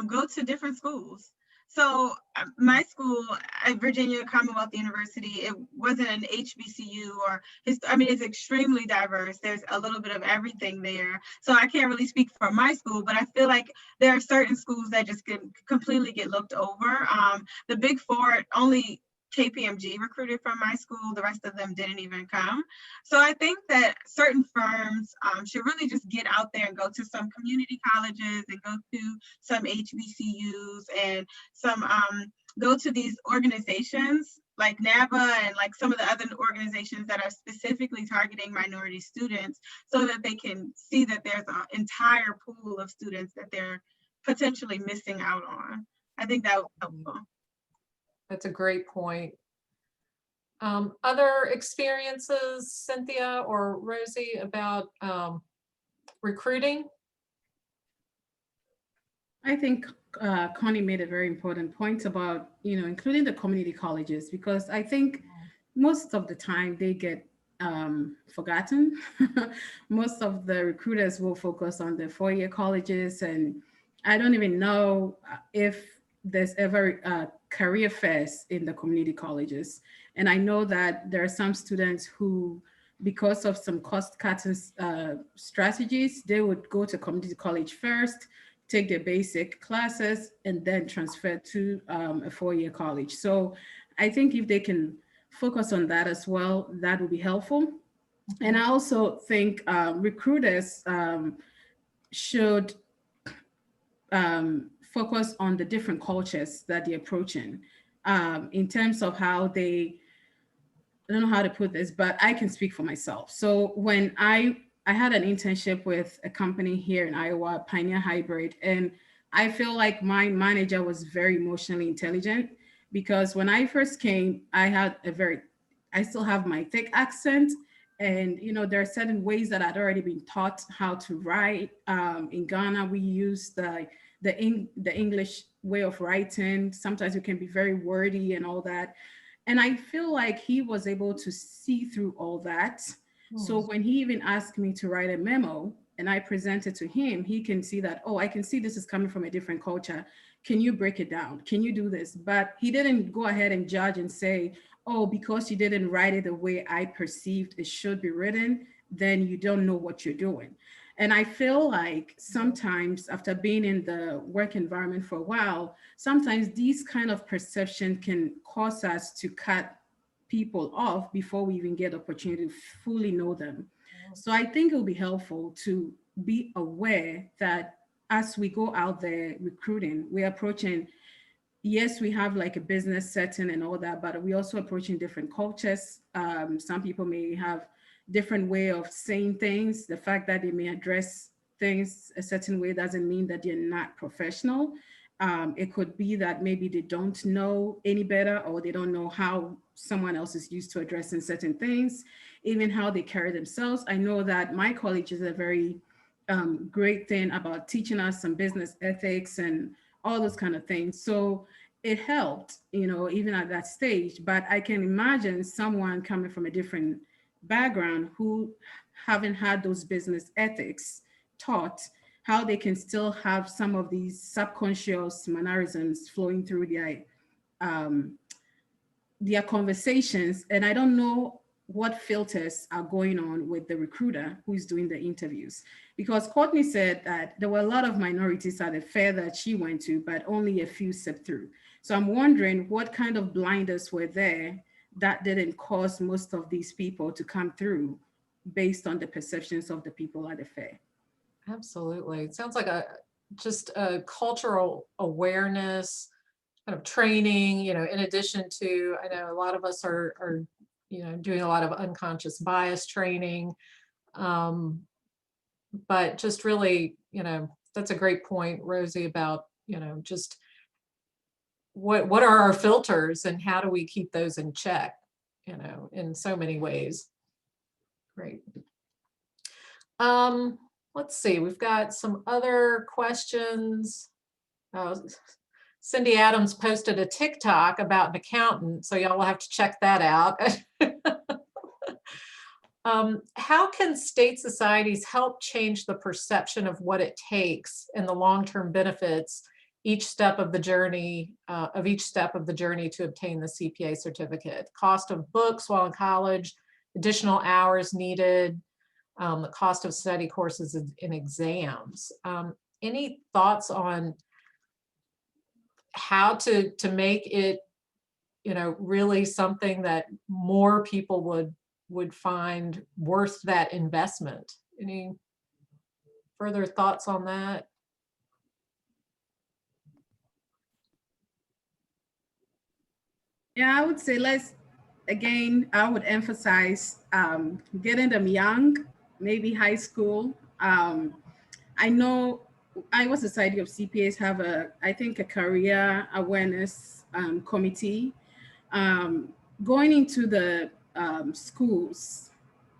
C: go to different schools. So my school at Virginia Commonwealth University, it wasn't an HBCU or I mean, it's extremely diverse. There's a little bit of everything there. So I can't really speak for my school, but I feel like there are certain schools that just completely get looked over. The Big Four only KPMG recruited from my school. The rest of them didn't even come. So I think that certain firms should really just get out there and go to some community colleges and go to some HBCUs and some go to these organizations like NABA and like some of the other organizations that are specifically targeting minority students, so that they can see that there's an entire pool of students that they're potentially missing out on. I think that would be helpful.
A: That's a great point. Other experiences, Cynthia or Rosie, about recruiting?
B: I think Connie made a very important point about, including the community colleges, because I think most of the time they get forgotten. Most of the recruiters will focus on the four-year colleges, and I don't even know if there's ever career fairs in the community colleges. And I know that there are some students who, because of some cost-cutting strategies, they would go to community college first, take their basic classes, and then transfer to a four-year college. So I think if they can focus on that as well, that would be helpful. And I also think recruiters should focus on the different cultures that they're approaching in terms of how they, I don't know how to put this, but I can speak for myself. So when I had an internship with a company here in Iowa, Pioneer Hybrid, and I feel like my manager was very emotionally intelligent, because when I first came, I still have my thick accent. And, there are certain ways that I'd already been taught how to write. In Ghana, we use the English way of writing. Sometimes it can be very wordy and all that. And I feel like he was able to see through all that. So when he even asked me to write a memo and I presented to him, he can see that, oh, I can see this is coming from a different culture. Can you break it down? Can you do this? But he didn't go ahead and judge and say, oh, because you didn't write it the way I perceived it should be written, then you don't know what you're doing. And I feel like sometimes after being in the work environment for a while, sometimes these kind of perception can cause us to cut people off before we even get opportunity to fully know them. So I think it'll be helpful to be aware that as we go out there recruiting, we're approaching, yes, we have like a business setting and all that, but we're also approaching different cultures. Some people may have different way of saying things. The fact that they may address things a certain way doesn't mean that they're not professional. It could be that maybe they don't know any better, or they don't know how someone else is used to addressing certain things, even how they carry themselves. I know that my college is a very great thing about teaching us some business ethics and all those kind of things. So it helped, even at that stage. But I can imagine someone coming from a different background who haven't had those business ethics taught, how they can still have some of these subconscious mannerisms flowing through their conversations. And I don't know what filters are going on with the recruiter who is doing the interviews. Because Courtney said that there were a lot of minorities at the fair that she went to, but only a few slipped through. So I'm wondering what kind of blinders were there that didn't cause most of these people to come through based on the perceptions of the people at the fair.
A: Absolutely. It sounds like just a cultural awareness, kind of training, in addition to, I know a lot of us are doing a lot of unconscious bias training. But just really, that's a great point, Rosie, about, just what are our filters and how do we keep those in check, in so many ways. Great. Let's see, we've got some other questions. Cindy Adams posted a TikTok about an accountant, so y'all will have to check that out. How can state societies help change the perception of what it takes and the long-term benefits each step of the journey to obtain the CPA certificate? Cost of books while in college, additional hours needed, the cost of study courses and exams. Any thoughts on how to make it you know, really something that more people would find worth that investment. Any further thoughts on that?
B: Yeah, I would say I would emphasize getting them young, maybe high school. I know Iowa Society of CPAs have I think a career awareness committee. Going into the schools,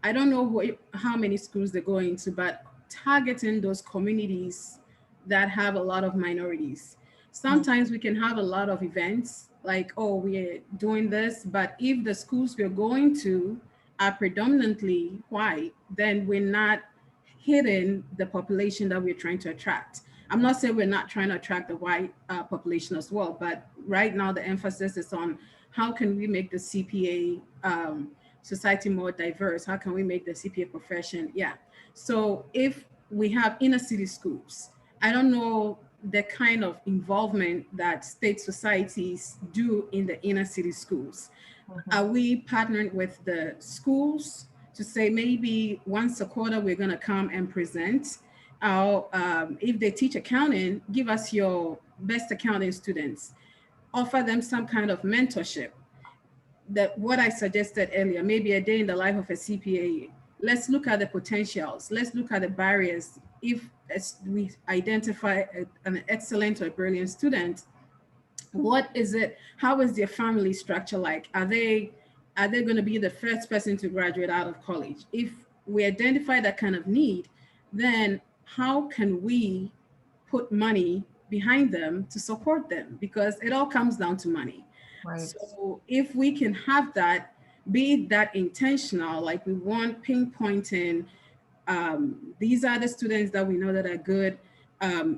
B: I don't know how many schools they're going to, but targeting those communities that have a lot of minorities. Sometimes we can have a lot of events like, oh, we're doing this, but if the schools we're going to are predominantly white, then we're not hitting the population that we're trying to attract. I'm not saying we're not trying to attract the white population as well, but right now the emphasis is on how can we make the CPA society more diverse? How can we make the CPA profession? Yeah. So if we have inner city schools, I don't know the kind of involvement that state societies do in the inner city schools. Are we partnering with the schools to say maybe once a quarter we're going to come and present? If they teach accounting, give us your best accounting students. Offer them some kind of mentorship. That what I suggested earlier, maybe a day in the life of a CPA. Let's look at the potentials. Let's look at the barriers. If we identify an excellent or a brilliant student, what is it? How is their family structure like? Are they going to be the first person to graduate out of college? If we identify that kind of need, then how can we put money behind them to support them? Because it all comes down to money.
A: Right.
B: So if we can have that, be that intentional, like we want pinpointing, these are the students that we know that are good,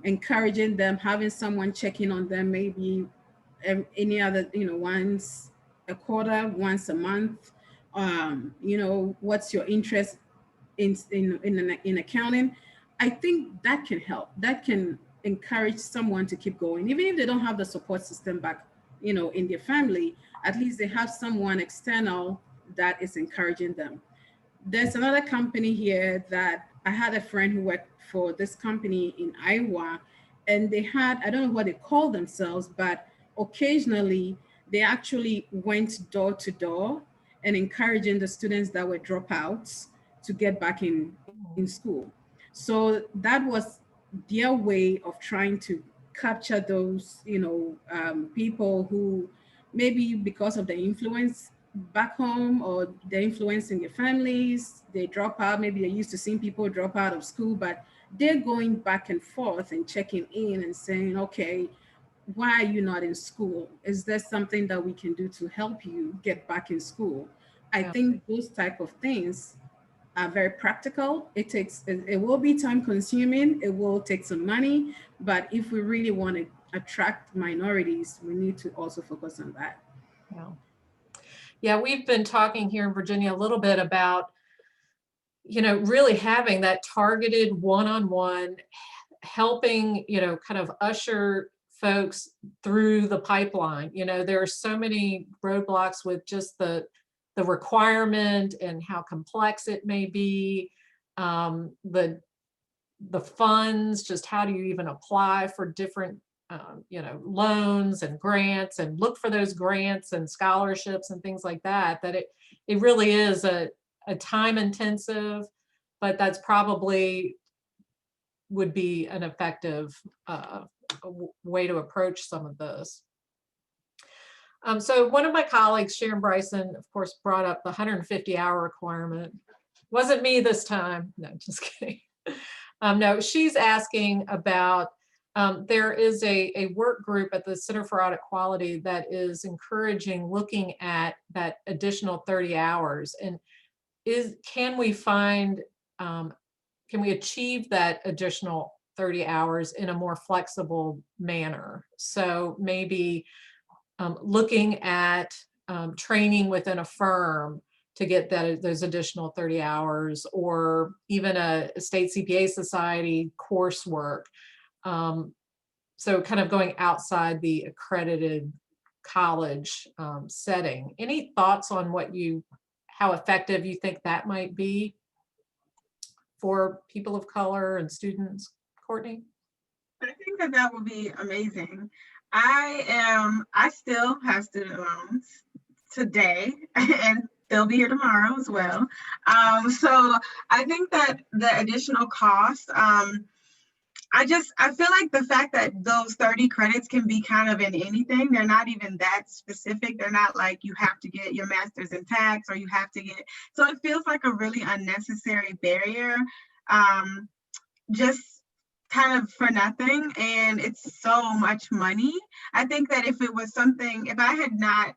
B: encouraging them, having someone checking on them, maybe any other, once a quarter, once a month, what's your interest in accounting? I think that can help. That can encourage someone to keep going, even if they don't have the support system back, in their family. At least they have someone external that is encouraging them. There's another company here that I had a friend who worked for this company in Iowa, and they had, I don't know what they call themselves, but occasionally they actually went door to door and encouraging the students that were dropouts to get back in school. So that was their way of trying to capture those, people who maybe because of the influence back home or the influence in their families, they drop out. Maybe they're used to seeing people drop out of school, but they're going back and forth and checking in and saying, okay, why are you not in school? Is there something that we can do to help you get back in school? I think those type of things are very practical. It will be time consuming. It will take some money, but if we really want to attract minorities, we need to also focus on that.
A: Yeah, we've been talking here in Virginia a little bit about, really having that targeted one-on-one, helping, kind of usher folks through the pipeline. There are so many roadblocks with just the requirement and how complex it may be, the funds, just how do you even apply for different loans and grants, and look for those grants and scholarships and things like that, that it really is a time intensive, but that's probably would be an effective way to approach some of this. So one of my colleagues, Sharon Bryson, of course, brought up the 150-hour requirement. Wasn't me this time. No, just kidding. No, she's asking about, there is a work group at the Center for Audit Quality that is encouraging looking at that additional 30 hours. And can we achieve that additional 30 hours in a more flexible manner? So maybe looking at training within a firm to get those additional 30 hours, or even a state CPA society coursework. So kind of going outside the accredited college setting. Any thoughts on how effective you think that might be for people of color and students? Courtney?
C: I think that that would be amazing. I still have student loans today and they'll be here tomorrow as well. So I think that the additional cost, I feel like the fact that those 30 credits can be kind of in anything, they're not even that specific. They're not like you have to get your master's in tax or you have to get, so it feels like a really unnecessary barrier, just kind of for nothing. And it's so much money. I think that if it was something, if I had not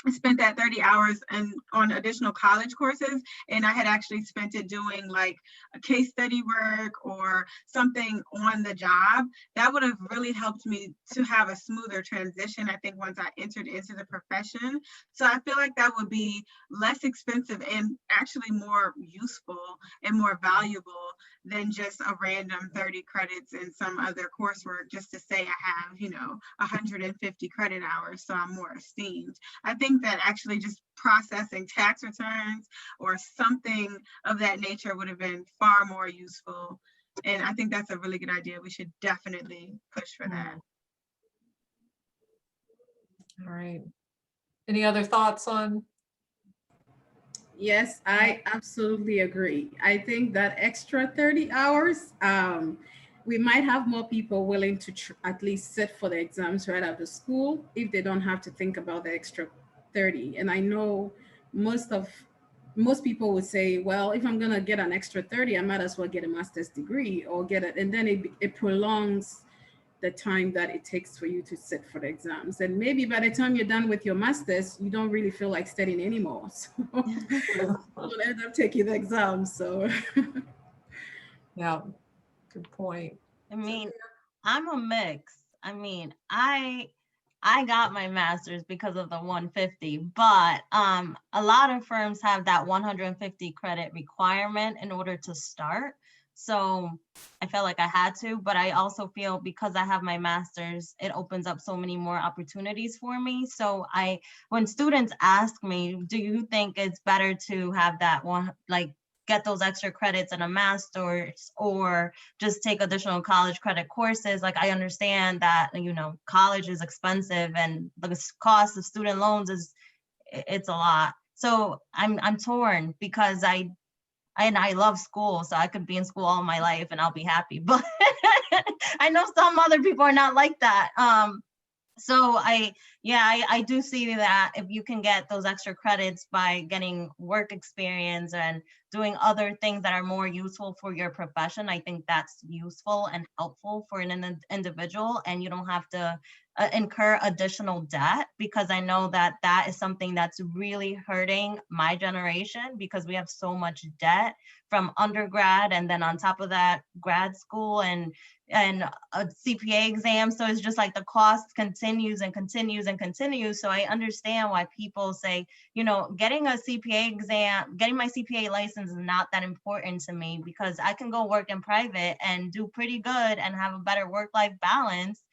C: spent that 30 hours on additional college courses, and I had actually spent it doing like a case study work or something on the job, that would have really helped me to have a smoother transition, I think, once I entered into the profession. So I feel like that would be less expensive and actually more useful and more valuable than just a random 30 credits in some other coursework just to say I have, 150 credit hours, so I'm more esteemed. I think that actually just processing tax returns or something of that nature would have been far more useful. And I think that's a really good idea. We should definitely push for that.
A: All right. Any other thoughts on?
B: Yes, I absolutely agree. I think that extra 30 hours, we might have more people willing to at least sit for the exams right out of school if they don't have to think about the extra 30. And I know most people would say, well, if I'm going to get an extra 30, I might as well get a master's degree or get it. And then it prolongs the time that it takes for you to sit for the exams. And maybe by the time you're done with your master's, you don't really feel like studying anymore. So you'll end up taking the exams. So
A: Yeah, good point.
D: I mean, I'm a mix. I mean, I got my master's because of the 150, but a lot of firms have that 150 credit requirement in order to start. So I felt like I had to, but I also feel because I have my master's, it opens up so many more opportunities for me. So when students ask me, do you think it's better to have that one, like get those extra credits in a master's or just take additional college credit courses? Like, I understand that, college is expensive and the cost of student loans it's a lot. So I'm torn because I love school, so I could be in school all my life and I'll be happy. But I know some other people are not like that. So I do see that if you can get those extra credits by getting work experience and doing other things that are more useful for your profession, I think that's useful and helpful for an individual, and you don't have to incur additional debt, because I know that is something that's really hurting my generation, because we have so much debt from undergrad and then on top of that grad school and a CPA exam. So it's just like the cost continues and continues and continues. So I understand why people say, getting a CPA exam, getting my CPA license is not that important to me, because I can go work in private and do pretty good and have a better work-life balance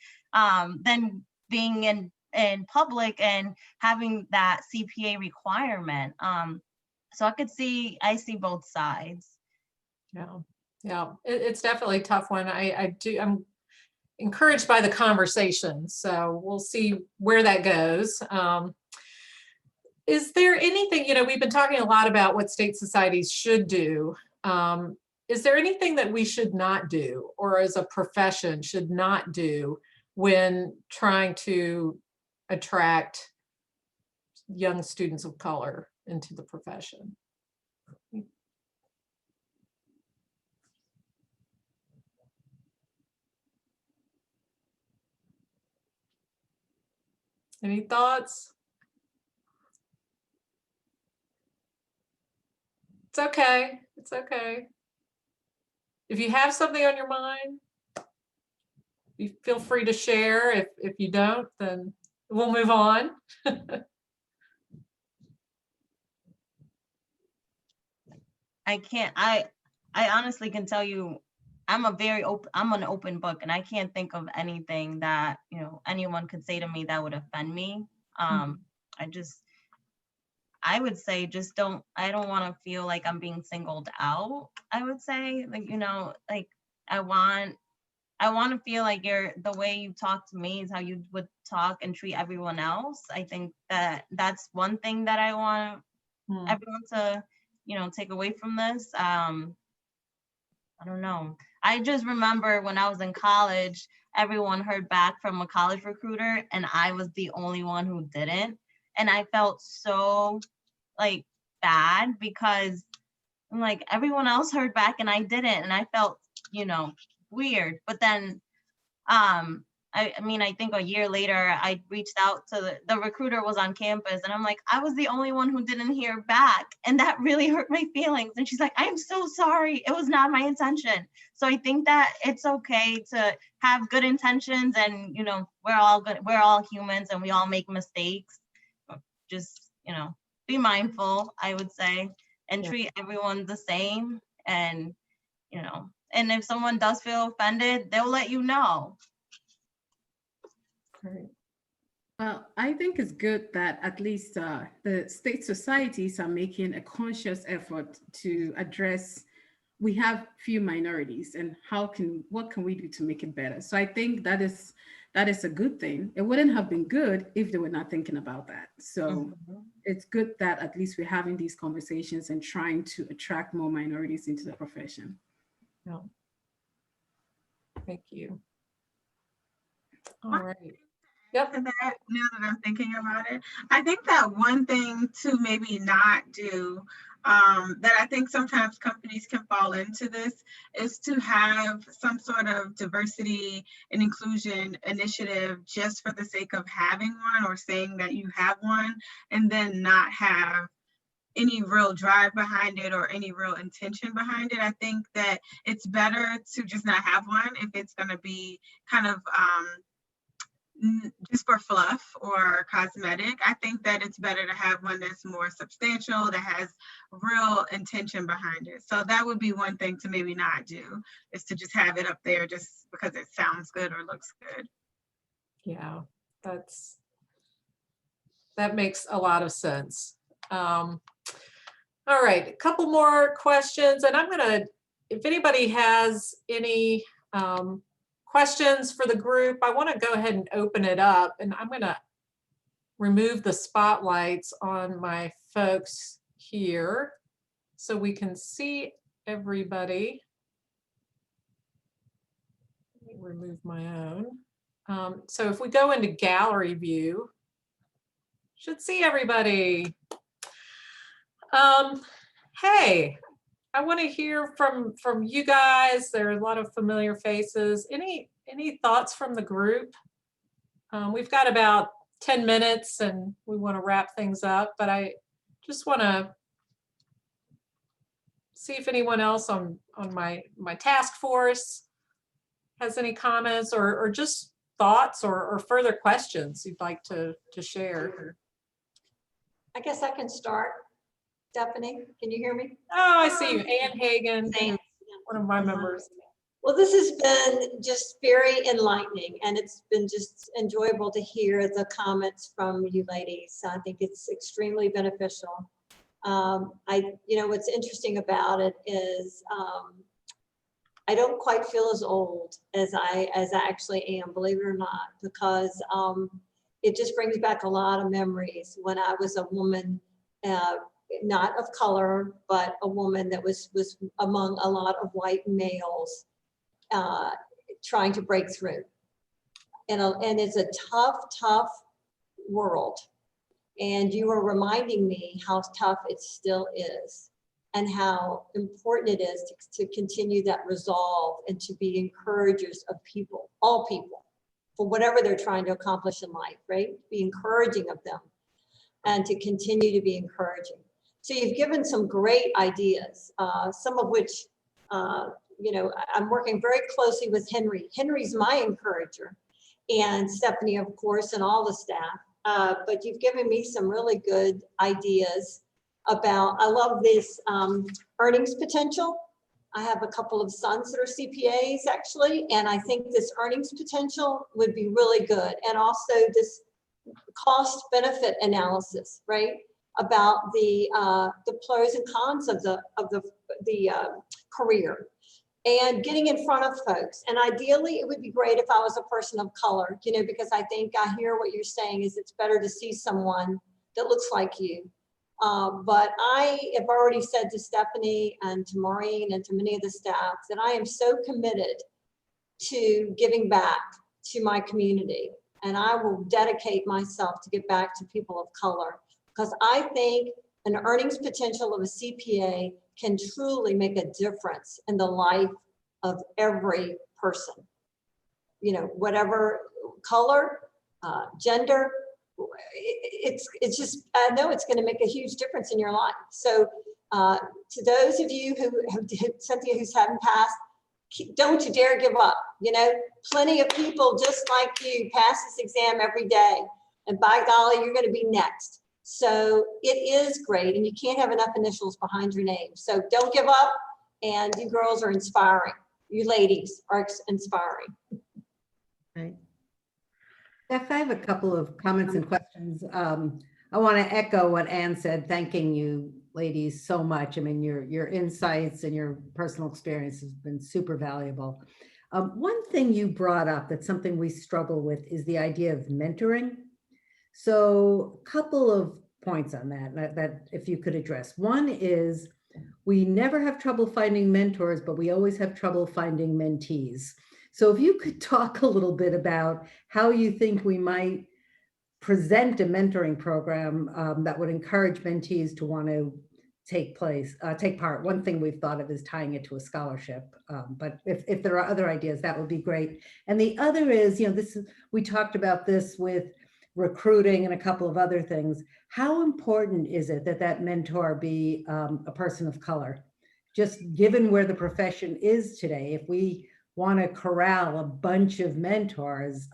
D: than being in public and having that CPA requirement. So I see both sides.
A: Yeah, it's definitely a tough one. I'm encouraged by the conversation, so we'll see where that goes. Is there anything, we've been talking a lot about what state societies should do. Is there anything that we should not do, or as a profession should not do, when trying to attract young students of color into the profession? Any thoughts? It's okay. It's okay. If you have something on your mind, you feel free to share. If you don't, then we'll move on.
D: I honestly can tell you, I'm an open book, and I can't think of anything that, anyone could say to me that would offend me. I would say I don't want to feel like I'm being singled out. I would say, like, you know, like I want to feel like the way you talk to me is how you would talk and treat everyone else. I think that's one thing that I want everyone to, you know, take away from this. I don't know. I just remember when I was in college, everyone heard back from a college recruiter and I was the only one who didn't. And I felt so like bad because I'm like, everyone else heard back and I didn't. And I felt, you know, weird. But then, I mean, I think a year later, I reached out to the recruiter was on campus and I'm like, I was the only one who didn't hear back. And that really hurt my feelings. And she's like, I'm so sorry. It was not my intention. So I think that it's okay to have good intentions and, you know, we're all humans and we all make mistakes. Just, you know, be mindful, I would say, and treat everyone the same. And, you know, and if someone does feel offended, they'll let you know.
A: Great.
B: Well, I think it's good that at least the state societies are making a conscious effort to address, we have few minorities and what can we do to make it better? So I think that is a good thing. It wouldn't have been good if they were not thinking about that. So it's good that at least we're having these conversations and trying to attract more minorities into the profession.
A: Yeah. Thank you. All right. Yep.
C: To that, now that I'm thinking about it, I think that one thing to maybe not do, that I think sometimes companies can fall into this, is to have some sort of diversity and inclusion initiative just for the sake of having one or saying that you have one, and then not have any real drive behind it or any real intention behind it. I think that it's better to just not have one if it's going to be kind of just for fluff or cosmetic. I think that it's better to have one that's more substantial, that has real intention behind it. So that would be one thing to maybe not do, is to just have it up there just because it sounds good or looks good.
A: Yeah, that makes a lot of sense. All right, a couple more questions, and I'm gonna, if anybody has any questions for the group, I want to go ahead and open it up, and I'm going to remove the spotlights on my folks here so we can see everybody. Let me remove my own. So if we go into gallery view, should see everybody. Hey, I want to hear from you guys. There are a lot of familiar faces. Any thoughts from the group? We've got about 10 minutes and we want to wrap things up, but I just want to see if anyone else on my task force has any comments or just thoughts or further questions you'd like to share.
E: I guess I can start. Stephanie, can you hear me?
A: Oh, I see you. Ann Hagan,
E: Same.
A: one of my members.
E: Well, this has been just very enlightening, and it's been just enjoyable to hear the comments from you ladies. I think it's extremely beneficial. What's interesting about it is I don't quite feel as old as I actually am, believe it or not, because it just brings back a lot of memories when I was a woman. Not of color, but a woman that was among a lot of white males trying to break through. And it's a tough world. And you were reminding me how tough it still is and how important it is to continue that resolve and to be encouragers of people, all people, for whatever they're trying to accomplish in life, right? Be encouraging of them and to continue to be encouraging. So you've given some great ideas, some of which, I'm working very closely with Henry. Henry's my encourager, and Stephanie, of course, and all the staff. But you've given me some really good ideas about, I love this earnings potential. I have a couple of sons that are CPAs actually, and I think this earnings potential would be really good. And also this cost benefit analysis, right? About the pros and cons of the career, and getting in front of folks. And ideally, it would be great if I was a person of color, you know, because I think I hear what you're saying is it's better to see someone that looks like you. But I have already said to Stephanie and to Maureen and to many of the staff that I am so committed to giving back to my community. And I will dedicate myself to give back to people of color, because I think an earnings potential of a CPA can truly make a difference in the life of every person. You know, whatever color, gender, it's just, I know it's going to make a huge difference in your life. So to those of you who Cynthia, who's having passed, don't you dare give up. You know, plenty of people just like you pass this exam every day, and by golly, you're going to be next. So it is great, and you can't have enough initials behind your name. So don't give up, and you girls are inspiring. You ladies are inspiring.
F: Right. Steph, I have a couple of comments and questions. I want to echo what Ann said, thanking you ladies so much. I mean, your insights and your personal experience has been super valuable. One thing you brought up that's something we struggle with is the idea of mentoring. So a couple of points on that if you could address. One is we never have trouble finding mentors, but we always have trouble finding mentees. So if you could talk a little bit about how you think we might present a mentoring program that would encourage mentees to want to take part. One thing we've thought of is tying it to a scholarship, but if there are other ideas, that would be great. And the other is, you know, we talked about this with recruiting and a couple of other things. How important is it that that mentor be a person of color? Just given where the profession is today, if we want to corral a bunch of mentors,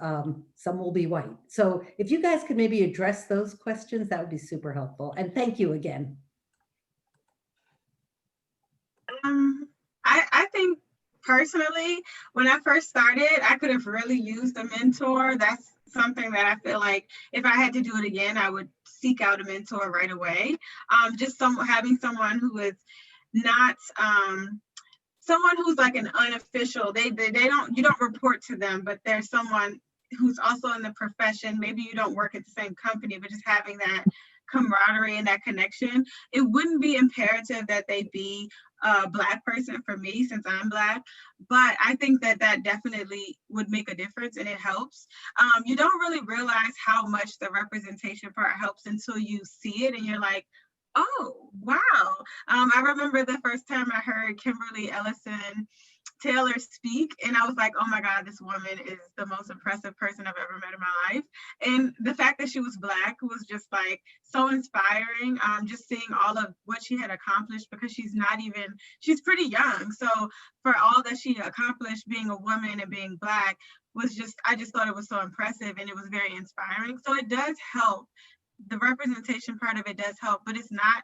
F: some will be white. So if you guys could maybe address those questions, that would be super helpful. And thank you again.
C: I think personally, when I first started, I could have really used a mentor. That's something that I feel like if I had to do it again, I would seek out a mentor right away. Just having someone who is not someone who's like an unofficial. You don't report to them, but there's someone who's also in the profession. Maybe you don't work at the same company, but just having that camaraderie and that connection. It wouldn't be imperative that they be a Black person for me, since I'm Black, but I think that definitely would make a difference, and it helps. You don't really realize how much the representation part helps until you see it and you're like, oh, wow. I remember the first time I heard Kimberly Ellison Taylor speak, and I was like, oh my God, this woman is the most impressive person I've ever met in my life. And the fact that she was Black was just like so inspiring. Just seeing all of what she had accomplished, because she's pretty young. So for all that she accomplished, being a woman and being Black I just thought it was so impressive, and it was very inspiring. So it does help. The representation part of it does help, but it's not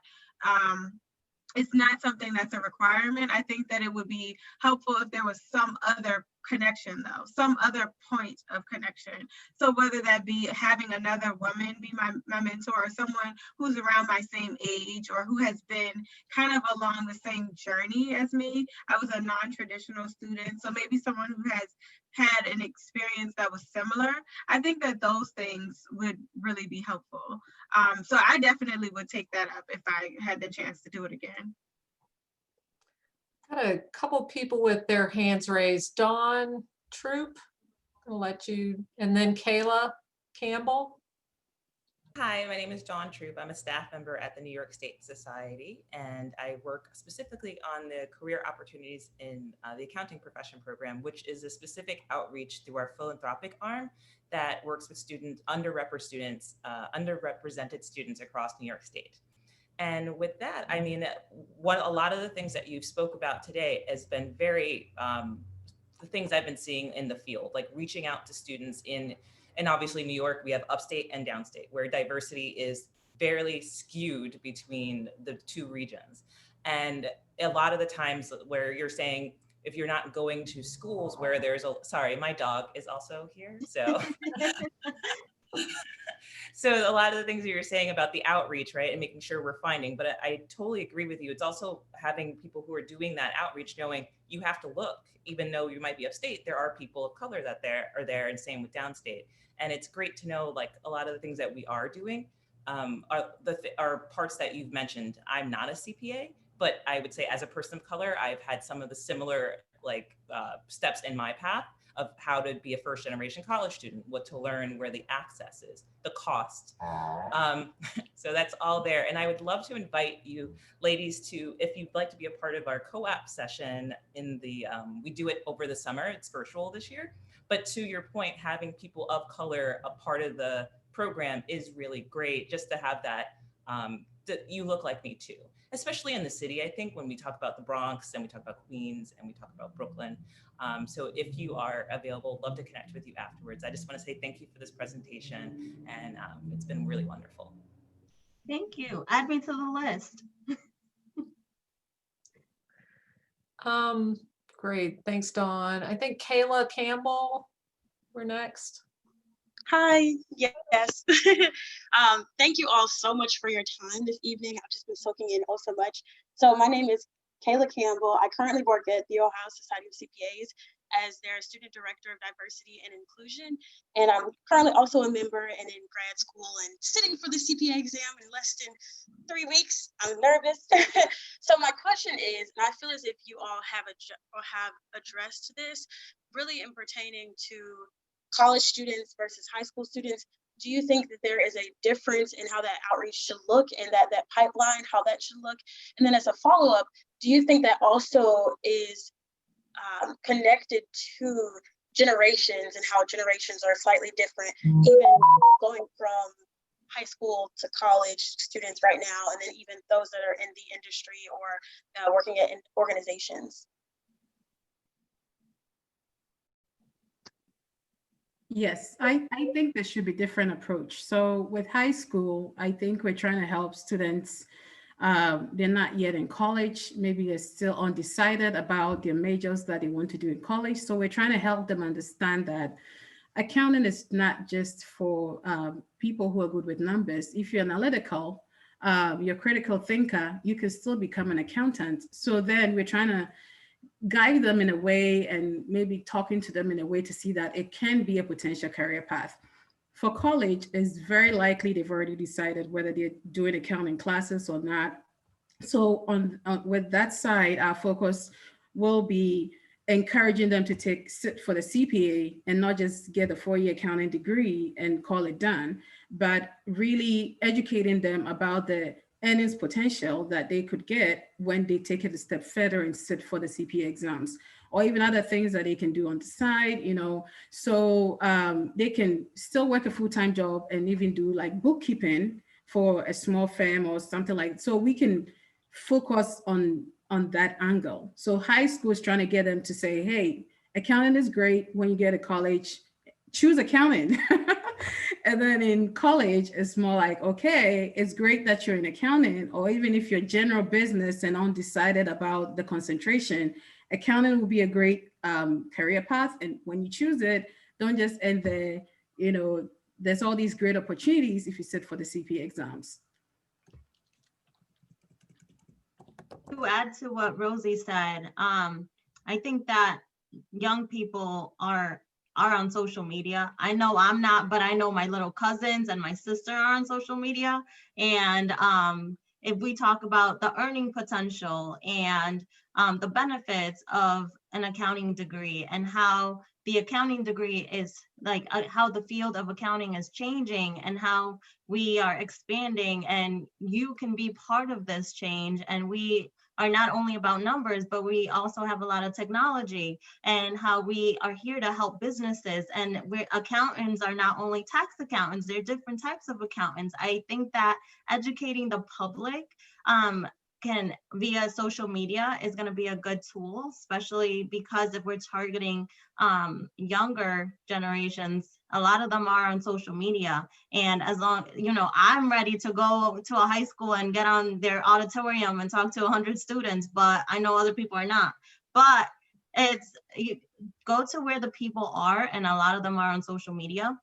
C: something that's a requirement. I think that it would be helpful if there was some other connection, though, some other point of connection. So whether that be having another woman be my mentor, or someone who's around my same age, or who has been kind of along the same journey as me. I was a non-traditional student, so maybe someone who has had an experience that was similar. I think that those things would really be helpful. So I definitely would take that up if I had the chance to do it again.
A: Got a couple people with their hands raised. Dawn Troop, I'll let you, and then Kayla Campbell.
G: Hi, my name is Dawn Troop. I'm a staff member at the New York State Society, and I work specifically on the career opportunities in the accounting profession program, which is a specific outreach through our philanthropic arm that works with underrepresented students across New York State. And with that, I mean, a lot of the things that you spoke about today has been very, the things I've been seeing in the field, like reaching out to students and obviously New York, we have upstate and downstate, where diversity is fairly skewed between the two regions. And a lot of the times where you're saying, if you're not going to schools where sorry, my dog is also here, so. So a lot of the things that you're saying about the outreach, right, and making sure we're finding, but I totally agree with you. It's also having people who are doing that outreach knowing you have to look, even though you might be upstate, there are people of color that are there, and same with downstate. And it's great to know, like, a lot of the things that we are doing are parts that you've mentioned. I'm not a CPA, but I would say as a person of color, I've had some of the similar steps in my path of how to be a first generation college student, what to learn, where the access is, the cost. So that's all there. And I would love to invite you ladies to, if you'd like to be a part of our co-op session in the, we do it over the summer, it's virtual this year. But to your point, having people of color a part of the program is really great, just to have that, that you look like me too, especially in the city. I think when we talk about the Bronx and we talk about Queens and we talk about Brooklyn. So if you are available, love to connect with you afterwards. I just want to say thank you for this presentation, and it's been really wonderful.
D: Thank you. Add me to the list.
A: Great, thanks, Dawn. I think Kayla Campbell, we're next.
H: Hi, yes. Thank you all so much for your time this evening. I've just been soaking in so much. So my name is Kayla Campbell. I currently work at the Ohio Society of CPAs as their Student Director of Diversity and Inclusion. And I'm currently also a member and in grad school and sitting for the CPA exam in less than 3 weeks. I'm nervous. So my question is, and I feel as if you all have addressed this, really in pertaining to college students versus high school students, do you think that there is a difference in how that outreach should look and that pipeline, how that should look? And then as a follow-up, do you think that also is connected to generations and how generations are slightly different, even going from high school to college students right now, and then even those that are in the industry or working at organizations?
B: Yes, I think there should be different approach. So with high school, I think we're trying to help students. They're not yet in college. Maybe they're still undecided about their majors that they want to do in college. So we're trying to help them understand that accounting is not just for people who are good with numbers. If you're analytical, you're a critical thinker, you can still become an accountant. So then we're trying to guide them in a way and maybe talking to them in a way to see that it can be a potential career path. For college, it's very likely they've already decided whether they're doing accounting classes or not. So with that side, our focus will be encouraging them to sit for the CPA and not just get a 4-year accounting degree and call it done, but really educating them about the earnings potential that they could get when they take it a step further and sit for the CPA exams, or even other things that they can do on the side, so they can still work a full-time job and even do like bookkeeping for a small firm or something like that. So we can focus on that angle. So high school is trying to get them to say, hey, accounting is great. When you get to college, choose accounting. And then in college, it's more like, okay, it's great that you're in accounting, or even if you're general business and undecided about the concentration, accounting will be a great career path. And when you choose it, don't just end there. There's all these great opportunities if you sit for the CPA exams.
D: To add to what Rosie said, I think that young people are on social media. I know I'm not, but I know my little cousins and my sister are on social media. And if we talk about the earning potential and the benefits of an accounting degree and how the accounting degree is like how the field of accounting is changing and how we are expanding, and you can be part of this change. And we are not only about numbers, but we also have a lot of technology and how we are here to help businesses. And accountants are not only tax accountants, they're different types of accountants. I think that educating the public can via social media is going to be a good tool, especially because if we're targeting younger generations, a lot of them are on social media. And as long, I'm ready to go to a high school and get on their auditorium and talk to 100 students, but I know other people are not. But you go to where the people are, and a lot of them are on social media.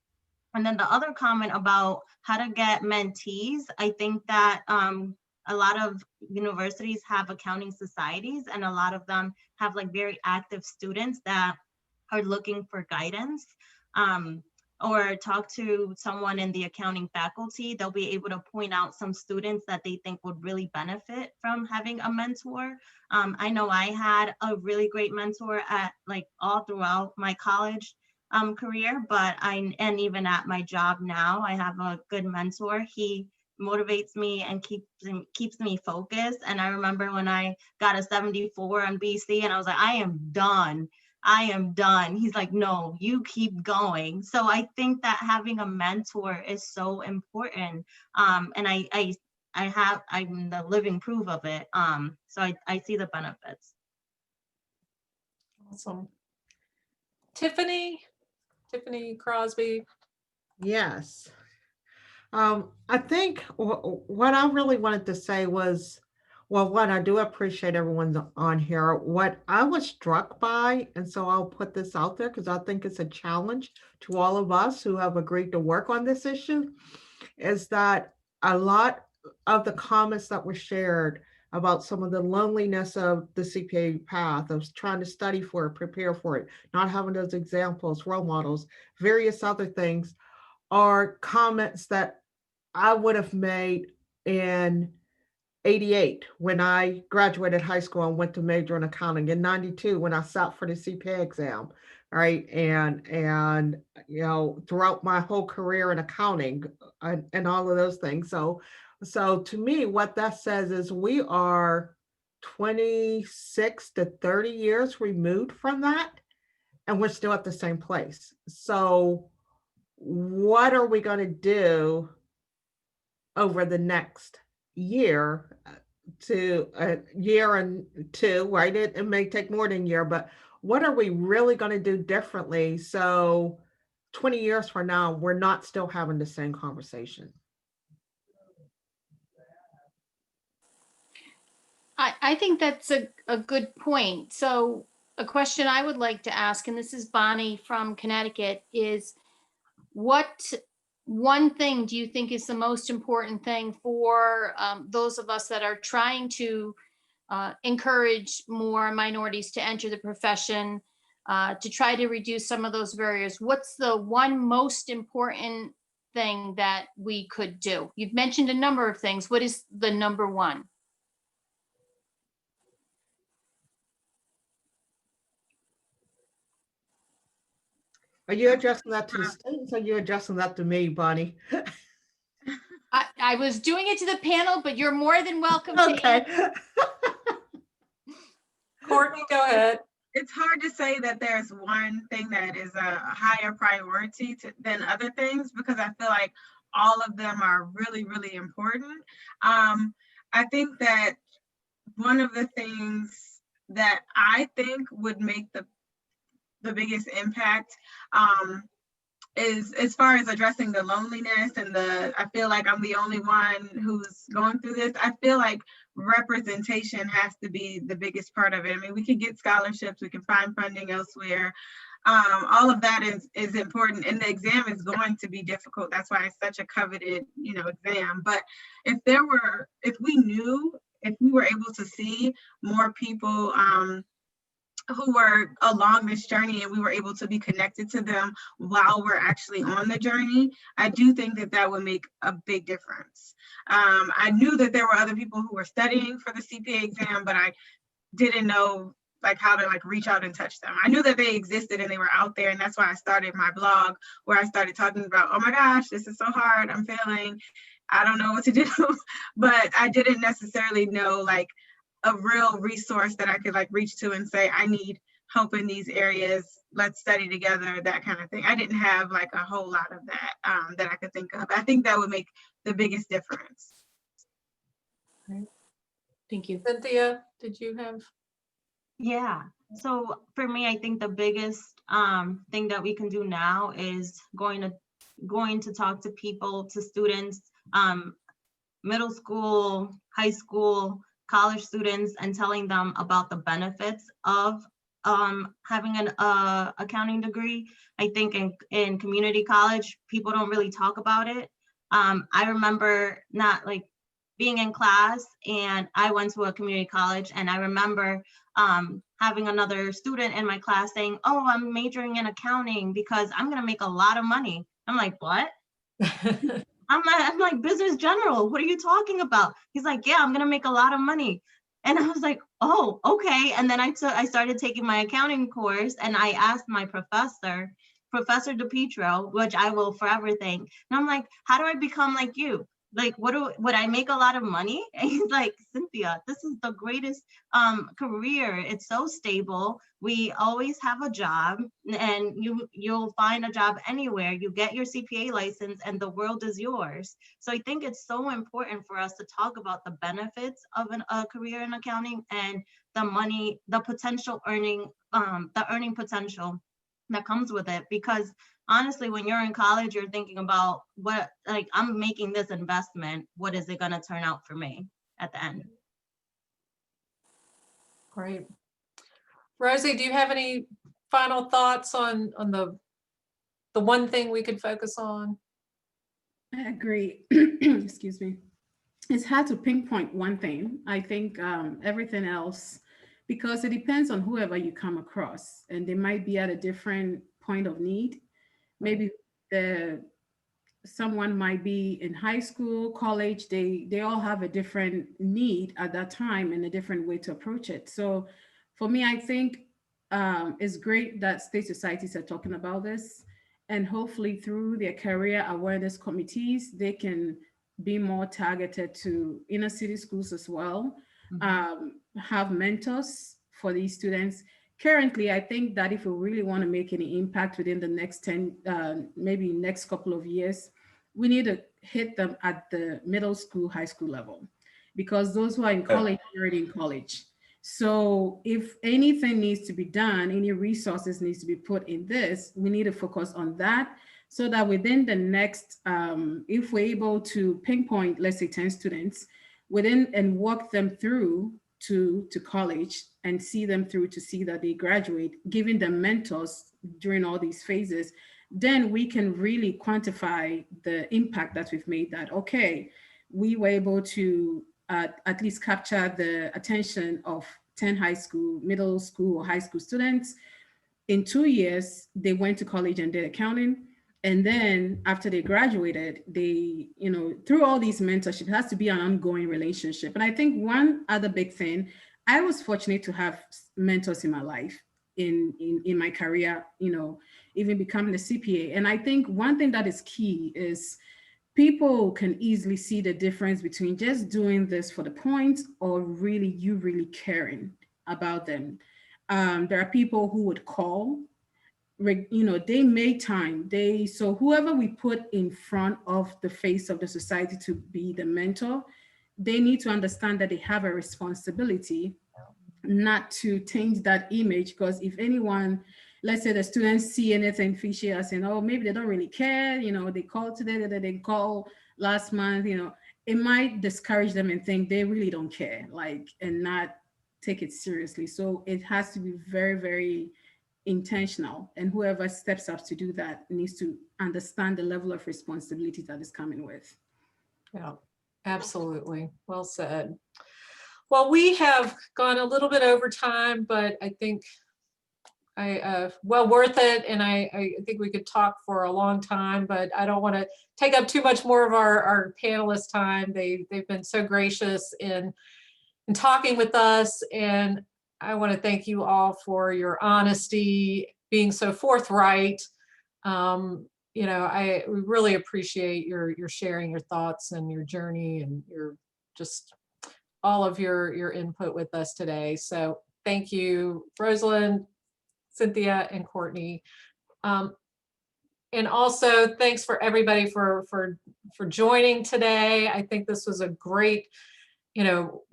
D: And then the other comment about how to get mentees, I think that a lot of universities have accounting societies, and a lot of them have like very active students that are looking for guidance. Or talk to someone in the accounting faculty. They'll be able to point out some students that they think would really benefit from having a mentor. I know I had a really great mentor at like all throughout my college career, and even at my job now, I have a good mentor. He motivates me and keeps me focused. And I remember when I got a 74 on BC and I was like, I am done. He's like, no, you keep going. So I think that having a mentor is so important. And I'm the living proof of it. So I see the benefits.
A: Awesome. Tiffany Crosby.
I: Yes. I think what I really wanted to say was, well, one, I do appreciate everyone's on here. What I was struck by, and so I'll put this out there because I think it's a challenge to all of us who have agreed to work on this issue, is that a lot of the comments that were shared about some of the loneliness of the CPA path, of trying to study for it, prepare for it, not having those examples, role models, various other things, are comments that I would have made in 88 when I graduated high school and went to major in accounting, in 92 when I sat for the CPA exam, right? And you know, throughout my whole career in accounting and all of those things. So to me, what that says is we are 26 to 30 years removed from that, and we're still at the same place. So what are we going to do over the next year to a year and two, right? It may take more than a year, but what are we really going to do differently so 20 years from now, we're not still having the same conversation?
J: I think that's a good point. So a question I would like to ask, and this is Bonnie from Connecticut, is what one thing do you think is the most important thing for those of us that are trying to encourage more minorities to enter the profession, to try to reduce some of those barriers? What's the one most important thing that we could do? You've mentioned a number of things. What is the number one?
I: Are you addressing that to the students or are you addressing that to me, Bonnie?
J: I was doing it to the panel, but you're more than welcome to.
I: Okay.
A: Courtney, go ahead.
C: It's hard to say that there's one thing that is a higher priority than other things, because I feel like all of them are really, really important. I think that one of the things that I think would make the biggest impact is, as far as addressing the loneliness and I feel like I'm the only one who's going through this. I feel like representation has to be the biggest part of it. I mean, we can get scholarships, we can find funding elsewhere. All of that is important, and the exam is going to be difficult. That's why it's such a coveted, exam. But if we were able to see more people who were along this journey, and we were able to be connected to them while we're actually on the journey, I do think that would make a big difference. I knew that there were other people who were studying for the CPA exam, but I didn't know how to reach out and touch them. I knew that they existed and they were out there, and that's why I started my blog, where I started talking about, oh my gosh, this is so hard, I'm failing, I don't know what to do. But I didn't necessarily know a real resource that I could reach to and say, I need help in these areas, let's study together, that kind of thing. I didn't have a whole lot of that that I could think of. I think that would make the biggest difference.
J: Thank you.
A: Cynthia, did you have?
D: Yeah. So for me, I think the biggest thing that we can do now is going to talk to people, to students, middle school, high school, college students, and telling them about the benefits of having an accounting degree. I think in community college, people don't really talk about it. I remember not like being in class, and I went to a community college, and I remember having another student in my class saying, "Oh, I'm majoring in accounting because I'm gonna make a lot of money." I'm like, "What?" I'm like, business general, what are you talking about? He's like, "Yeah, I'm gonna make a lot of money." And I was like, "Oh, okay." And then I started taking my accounting course, and I asked my professor, Professor DePietro, which I will forever thank. And I'm like, "How do I become like you? Like, would I make a lot of money?" And he's like, "Cynthia, this is the greatest career. It's so stable. We always have a job, and you'll find a job anywhere. You get your CPA license and the world is yours." So I think it's so important for us to talk about the benefits of a career in accounting and the money, the potential earning, the earning potential that comes with it. Because honestly, when you're in college, you're thinking about what, like, I'm making this investment, what is it going to turn out for me at the end?
A: Great. Rosie, do you have any final thoughts on the one thing we could focus on?
B: I agree. Excuse me. It's hard to pinpoint one thing. I think everything else, because it depends on whoever you come across, and they might be at a different point of need. Maybe someone might be in high school, college, they all have a different need at that time and a different way to approach it. So for me, I think it's great that state societies are talking about this, and hopefully through their career awareness committees, they can be more targeted to inner city schools as well, have mentors for these students. Currently, I think that if we really want to make any impact within the next 10, maybe next couple of years, we need to hit them at the middle school, high school level, because those who are in college are already in college. So if anything needs to be done, any resources needs to be put in this, we need to focus on that, so that within the next, if we're able to pinpoint, let's say 10 students within and walk them through to college and see them through to see that they graduate, giving them mentors during all these phases, then we can really quantify the impact that we've made, that, okay, we were able to at least capture the attention of 10 high school, middle school or high school students. In 2 years, they went to college and did accounting. And then after they graduated, they, through all these mentorship, it has to be an ongoing relationship. And I think one other big thing, I was fortunate to have mentors in my life, in my career, even becoming a CPA. And I think one thing that is key is people can easily see the difference between just doing this for the point or really caring about them. There are people who would call, they make time. So whoever we put in front of the face of the society to be the mentor, they need to understand that they have a responsibility not to change that image. Because if anyone, let's say the students see anything fishy as saying, "Oh, maybe they don't really care, they called today, they didn't call last month," it might discourage them and think they really don't care, and not take it seriously. So it has to be very, very intentional, and whoever steps up to do that needs to understand the level of responsibility that is coming with.
A: Yeah, absolutely. Well said. Well, we have gone a little bit over time, but I think well worth it. And I think we could talk for a long time, but I don't want to take up too much more of our panelists' time. They've been so gracious in talking with us, and I want to thank you all for your honesty, being so forthright. We really appreciate your sharing your thoughts and your journey and your just all of your input with us today. So thank you, Rosalind, Cynthia, and Courtney. And also thanks for everybody for joining today. I think this was a great,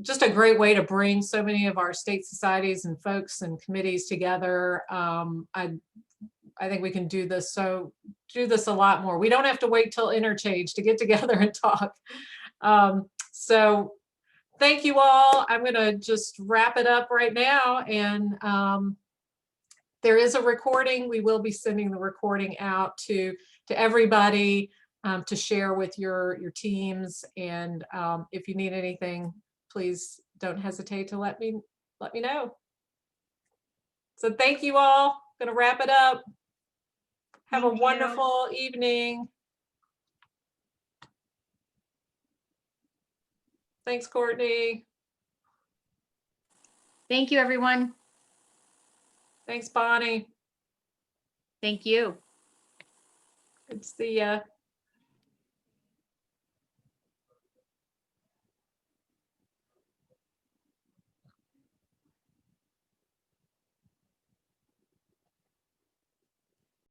A: just a great way to bring so many of our state societies and folks and committees together. I think we can do this a lot more. We don't have to wait till interchange to get together and talk. So thank you all. I'm going to just wrap it up right now, and there is a recording. We will be sending the recording out to everybody to share with your teams. And if you need anything, please don't hesitate to let me know. So thank you all. Gonna wrap it up. Have a
C: Thank you.
A: wonderful evening. Thanks, Courtney.
J: Thank you, everyone.
A: Thanks, Bonnie.
J: Thank you.
A: Good to see ya.